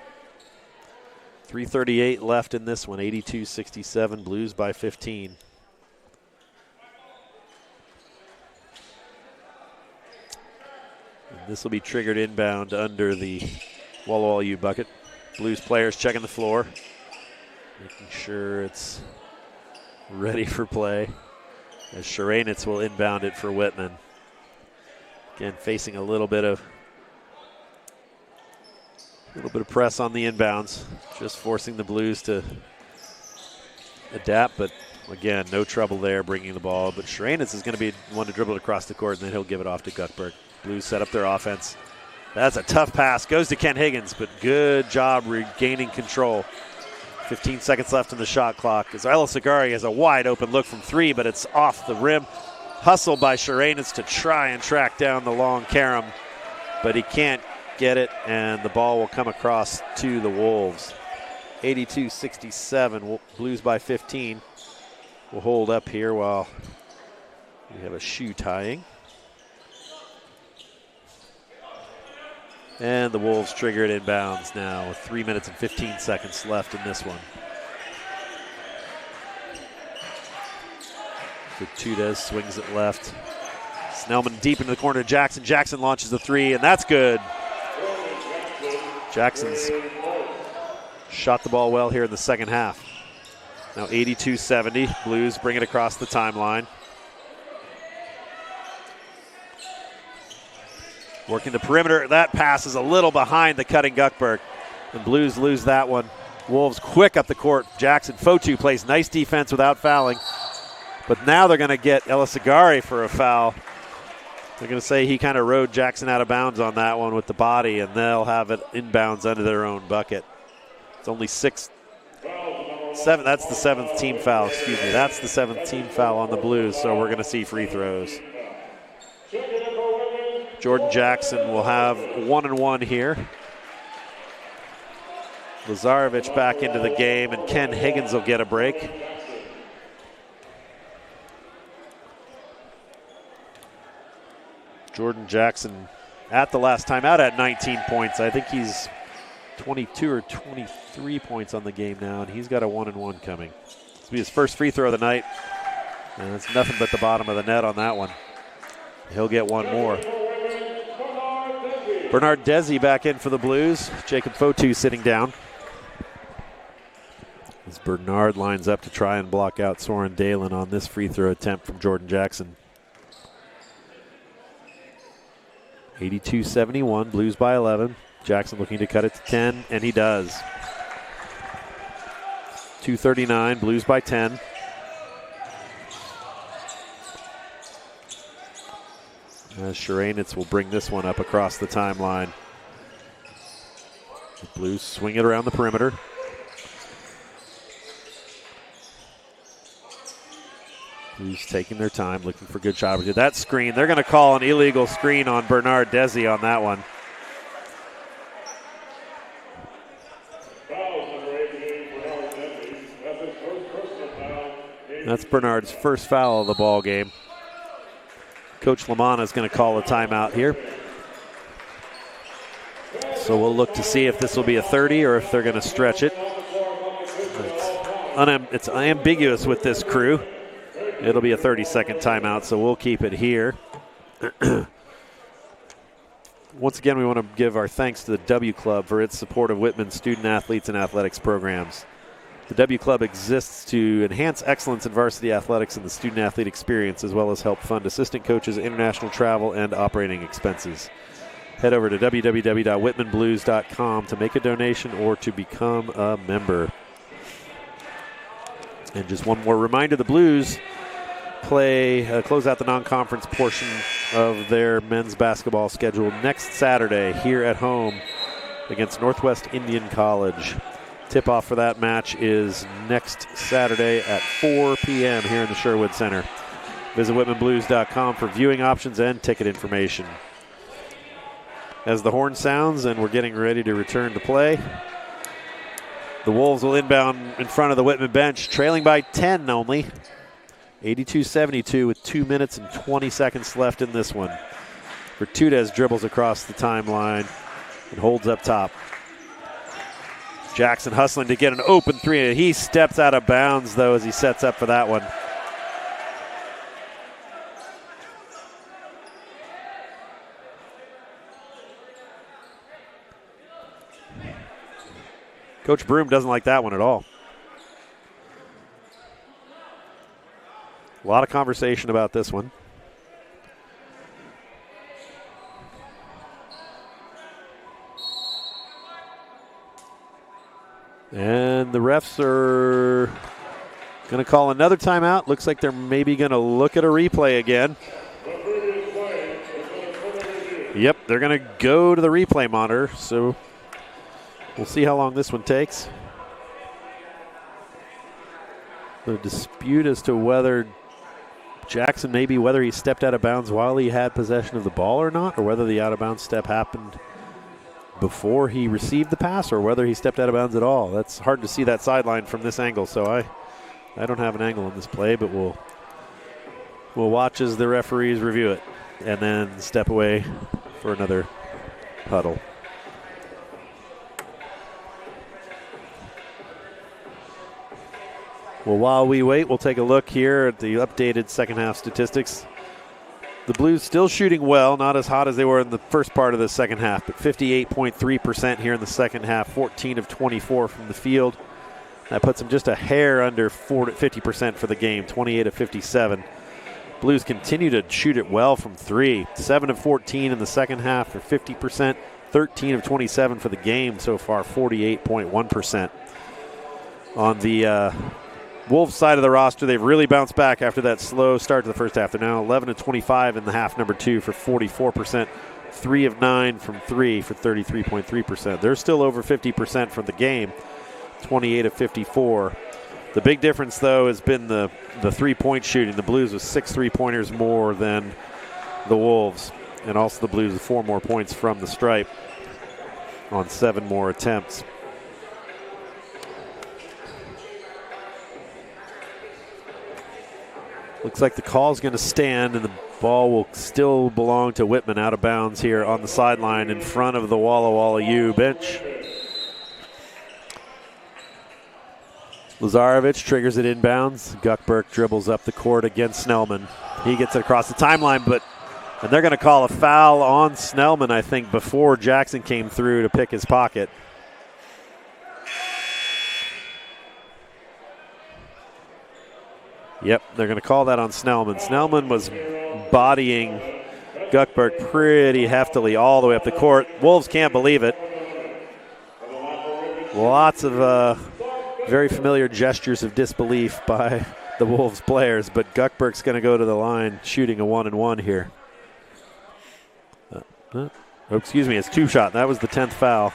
3:38 left in this one, 82-67, Blues by 15. This will be triggered inbound under the Walla Walla U bucket. Blues players checking the floor, making sure it's ready for play. As Serenitz will inbound it for Whitman. Again, facing a little bit of press on the inbounds, just forcing the Blues to adapt, but again, no trouble there bringing the ball. But Serenitz is going to be the one to dribble it across the court, and then he'll give it off to Guckberg. Blues set up their offense. That's a tough pass. Goes to Ken Higgins, but good job regaining control. 15 seconds left in the shot clock as Ella Sagari has a wide open look from 3, but it's off the rim. Hustle by Serenitz to try and track down the long carom, but he can't get it, and the ball will come across to the Wolves. 82-67, Blues by 15. We'll hold up here while we have a shoe tying. And the Wolves trigger it inbounds now with 3 minutes and 15 seconds left in this one. Fortudez swings it left. Snellman deep into the corner to Jackson. Jackson launches the 3, and that's good. Jackson's shot the ball well here in the second half. Now 82-70, Blues bring it across the timeline. Working the perimeter, that pass is a little behind the cutting Guckberg. And Blues lose that one. Wolves quick up the court. Jackson, Fotu plays nice defense without fouling. But now they're going to get Ella Sagari for a foul. They're going to say he kind of rode Jackson out of bounds on that one with the body, and they'll have it inbounds under their own bucket. It's only 7. That's the 7th team foul, excuse me. That's the 7th team foul on the Blues, so we're going to see free throws. Jordan Jackson will have 1-and-1 here. Lazarevic back into the game, and Ken Higgins will get a break. Jordan Jackson at the last time out at 19 points. I think he's 22 or 23 points on the game now, and he's got a 1-and-1 coming. This will be his first free throw of the night. And it's nothing but the bottom of the net on that one. He'll get one more. Bernard Desi back in for the Blues. Jacob Fotu sitting down. As Bernard lines up to try and block out Soren Dalen on this free throw attempt from Jordan Jackson. 82-71, Blues by 11. Jackson looking to cut it to 10, and he does. 2:39, Blues by 10. As Sharanitz will bring this one up across the timeline. The Blues swing it around the perimeter. Blues taking their time, looking for good shot. That screen, they're going to call an illegal screen on Bernard Desi on that one. That's Bernard's first foul of the ball game. Coach Lamanna is going to call a timeout here. So we'll look to see if this will be a 30 or if they're going to stretch it. It's unambiguous with this crew. It'll be a 30-second timeout, so we'll keep it here. Once again, we want to give our thanks to the W Club for its support of Whitman's student athletes and athletics programs. The W Club exists to enhance excellence in varsity athletics and the student-athlete experience, as well as help fund assistant coaches, international travel, and operating expenses. Head over to www.whitmanblues.com to make a donation or to become a member. And just one more reminder, the Blues close out the non-conference portion of their men's basketball schedule next Saturday here at home against Northwest Indian College. Tip-off for that match is next Saturday at 4 p.m. here in the Sherwood Center. Visit whitmanblues.com for viewing options and ticket information. As the horn sounds and we're getting ready to return to play, the Wolves will inbound in front of the Whitman bench, trailing by 10 only. 82-72 with 2 minutes and 20 seconds left in this one. Bertudez dribbles across the timeline and holds up top. Jackson hustling to get an open three. He steps out of bounds, though, as he sets up for that one. Coach Broom doesn't like that one at all. A lot of conversation about this one. And the refs are going to call another timeout. Looks like they're maybe going to look at a replay again. Yep, they're going to go to the replay monitor. So we'll see how long this one takes. The dispute as to whether Jackson, whether he stepped out of bounds while he had possession of the ball or not, or whether the out-of-bounds step happened before he received the pass, or whether he stepped out of bounds at all. That's hard to see that sideline from this angle, so I don't have an angle in this play, but we'll watch as the referees review it and then step away for another huddle. Well, while we wait, we'll take a look here at the updated second half statistics. The Blues still shooting well, not as hot as they were in the first part of the second half, but 58.3% here in the second half, 14 of 24 from the field. That puts them just a hair under 50% for the game, 28 of 57. Blues continue to shoot it well from three, 7 of 14 in the second half for 50%, 13 of 27 for the game so far, 48.1%. On the Wolves side of the roster, they've really bounced back after that slow start to the first half. They're now 11 of 25 in the half number two for 44%, 3 of 9 from three for 33.3%. They're still over 50% from the game, 28 of 54. The big difference, though, has been the three-point shooting. The Blues with 6 three-pointers more than the Wolves, and also the Blues with 4 more points from the stripe on 7 more attempts. Looks like the call is going to stand, and the ball will still belong to Whitman, out of bounds here on the sideline in front of the Walla Walla U bench. Lazarevic triggers it inbounds. Guckberg dribbles up the court against Snellman. He gets it across the timeline, and they're going to call a foul on Snellman, I think, before Jackson came through to pick his pocket. Yep, they're going to call that on Snellman. Snellman was bodying Guckberg pretty heftily all the way up the court. Wolves can't believe it. Lots of very familiar gestures of disbelief by the Wolves players, but Guckberg's going to go to the line shooting a 1-and-1 here. Excuse me, it's 2-shot. That was the 10th foul.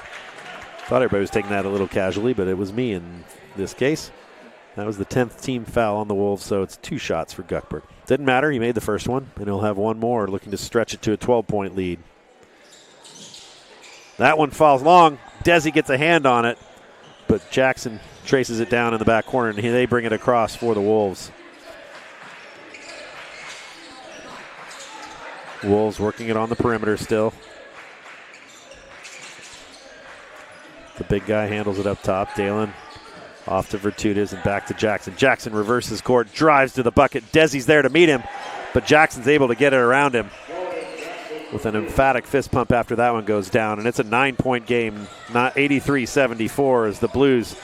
Thought everybody was taking that a little casually, but it was me in this case. That was the 10th team foul on the Wolves, so it's 2 shots for Guckberg. Didn't matter, he made the first one, and he'll have one more, looking to stretch it to a 12-point lead. That one falls long. Desi gets a hand on it, but Jackson traces it down in the back corner, and they bring it across for the Wolves. Wolves working it on the perimeter still. The big guy handles it up top. Dalen off to Virtudes and back to Jackson. Jackson reverses court, drives to the bucket. Desi's there to meet him, but Jackson's able to get it around him with an emphatic fist pump after that one goes down. And it's a 9-point game, not 83-74, as the Blues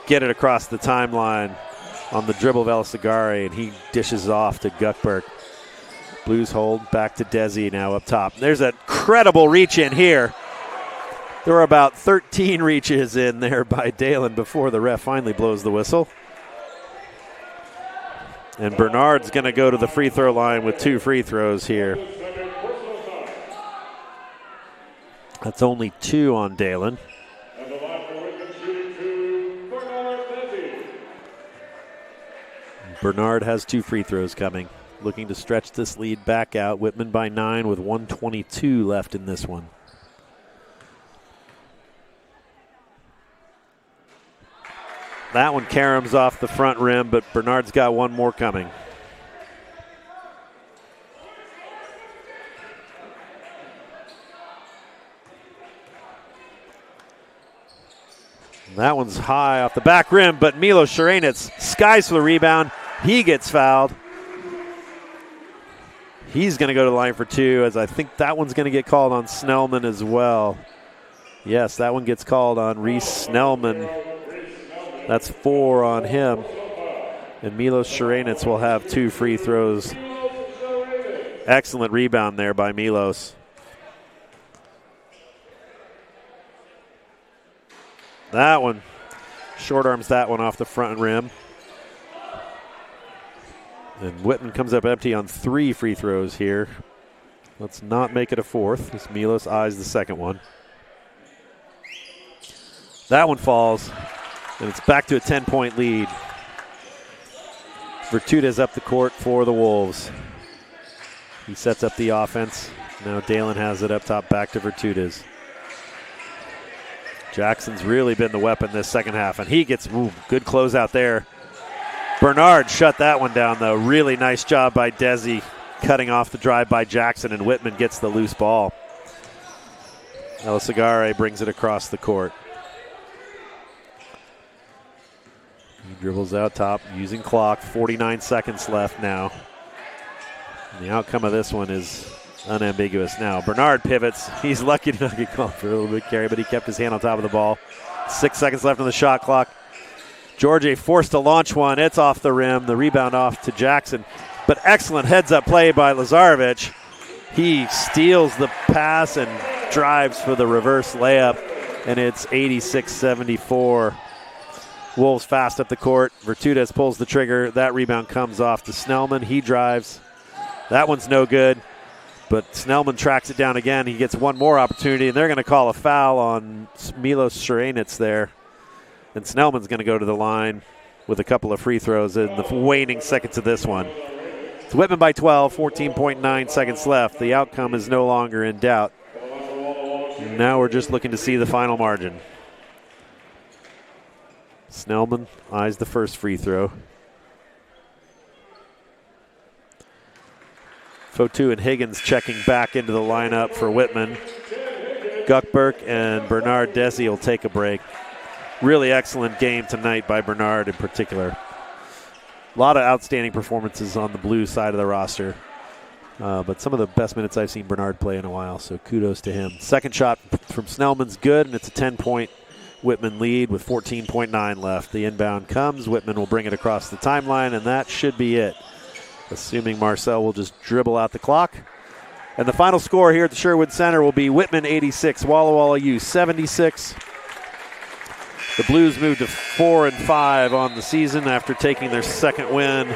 get it across the timeline on the dribble of El Sagare, and he dishes off to Guckberg. Blues hold back to Desi now up top. There's a credible reach in here. There were about 13 reaches in there by Dalen before the ref finally blows the whistle. And Bernard's going to go to the free throw line with 2 free throws here. That's only 2 on Dalen. Bernard has 2 free throws coming. Looking to stretch this lead back out. Whitman by 9 with 1:22 left in this one. That one caroms off the front rim, but Bernard's got one more coming. That one's high off the back rim, but Milos Sharanec skies for the rebound. He gets fouled. He's going to go to the line for 2, as I think that one's going to get called on Snellman as well. Yes, that one gets called on Reese Snellman. That's 4 on him. And Milos Sharanec will have 2 free throws. Excellent rebound there by Milos. That one, short arms that one off the front rim. And Whitman comes up empty on 3 free throws here. Let's not make it a 4th, as Milos eyes the second one. That one falls, and it's back to a 10-point lead. Virtudes up the court for the Wolves. He sets up the offense. Now Dalen has it up top, back to Virtudes. Jackson's really been the weapon this second half, and he gets good closeout there. Bernard shut that one down, though. Really nice job by Desi cutting off the drive by Jackson, and Whitman gets the loose ball. El Sagare brings it across the court. He dribbles out top using clock. 49 seconds left now. And the outcome of this one is unambiguous now. Bernard pivots. He's lucky to not get called for a little bit carry, but he kept his hand on top of the ball. 6 seconds left on the shot clock. Georgie forced to launch one. It's off the rim. The rebound off to Jackson. But excellent heads-up play by Lazarevic. He steals the pass and drives for the reverse layup, and it's 86-74. Wolves fast up the court. Virtudes pulls the trigger. That rebound comes off to Snellman. He drives. That one's no good. But Snellman tracks it down again. He gets one more opportunity, and they're going to call a foul on Milos Sharanec there. And Snellman's going to go to the line with a couple of free throws in the waning seconds of this one. It's Whitman by 12, 14.9 seconds left. The outcome is no longer in doubt. Now we're just looking to see the final margin. Snellman eyes the first free throw. Fotu and Higgins checking back into the lineup for Whitman. Guckberg and Bernard Desi will take a break. really excellent game tonight by Bernard in particular. A lot of outstanding performances on the Blues side of the roster. But some of the best minutes I've seen Bernard play in a while, so kudos to him. Second shot from Snellman's good, and it's a 10-point Whitman lead with 14.9 left. The inbound comes. Whitman will bring it across the timeline, and that should be it, assuming Marcel will just dribble out the clock. And the final score here at the Sherwood Center will be Whitman 86, Walla Walla U 76. The Blues moved to 4-5 on the season after taking their second win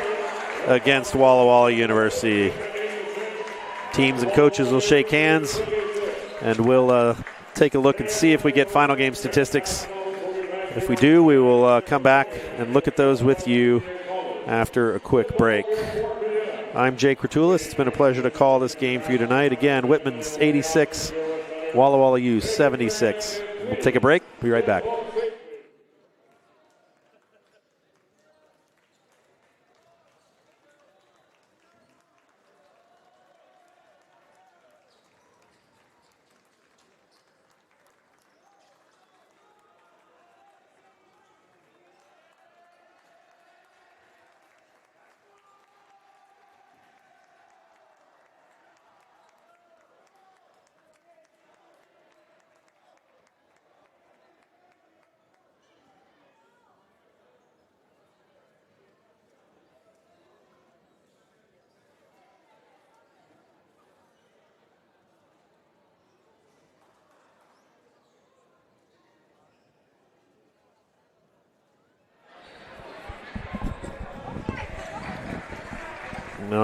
against Walla Walla University. Teams and coaches will shake hands, and we'll take a look and see if we get final game statistics. If we do, we will come back and look at those with you after a quick break. I'm Jake Ratulis. It's been a pleasure to call this game for you tonight. Again, Whitman's 86, Walla Walla U 76. We'll take a break. Be right back.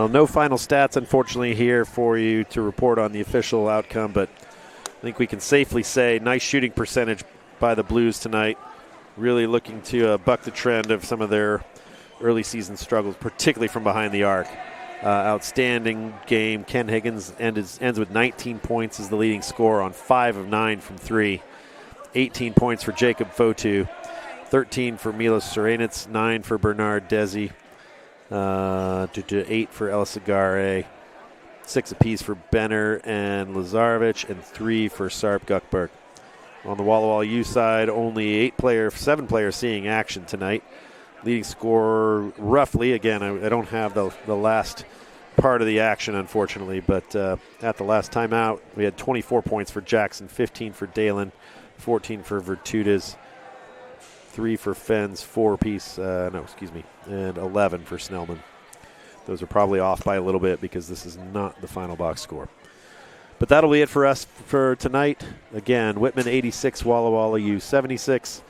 No final stats, unfortunately, here for you to report on the official outcome, but I think we can safely say nice shooting percentage by the Blues tonight. Really looking to buck the trend of some of their early season struggles, particularly from behind the arc. Outstanding game. Ken Higgins ends with 19 points as the leading scorer on 5 of 9 from 3. 18 points for Jacob Fotu. 13 for Milos Serenitz. 9 for Bernard Desi. 8 for El Sagare, 6 apiece for Benner and Lazarevich, and 3 for Sarp Guckberg. On the Walla Walla U side, only 7 players seeing action tonight. Leading scorer roughly, again, I don't have the last part of the action, unfortunately, but at the last timeout, we had 24 points for Jackson, 15 for Dalen, 14 for Virtudes, 3 for Fens, 4 apiece, and 11 for Snellman. Those are probably off by a little bit because this is not the final box score. But that'll be it for us for tonight. Again, Whitman 86, Walla Walla U 76.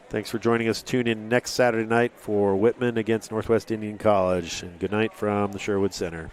Thanks for joining us. Tune in next Saturday night for Whitman against Northwest Indian College. And good night from the Sherwood Center.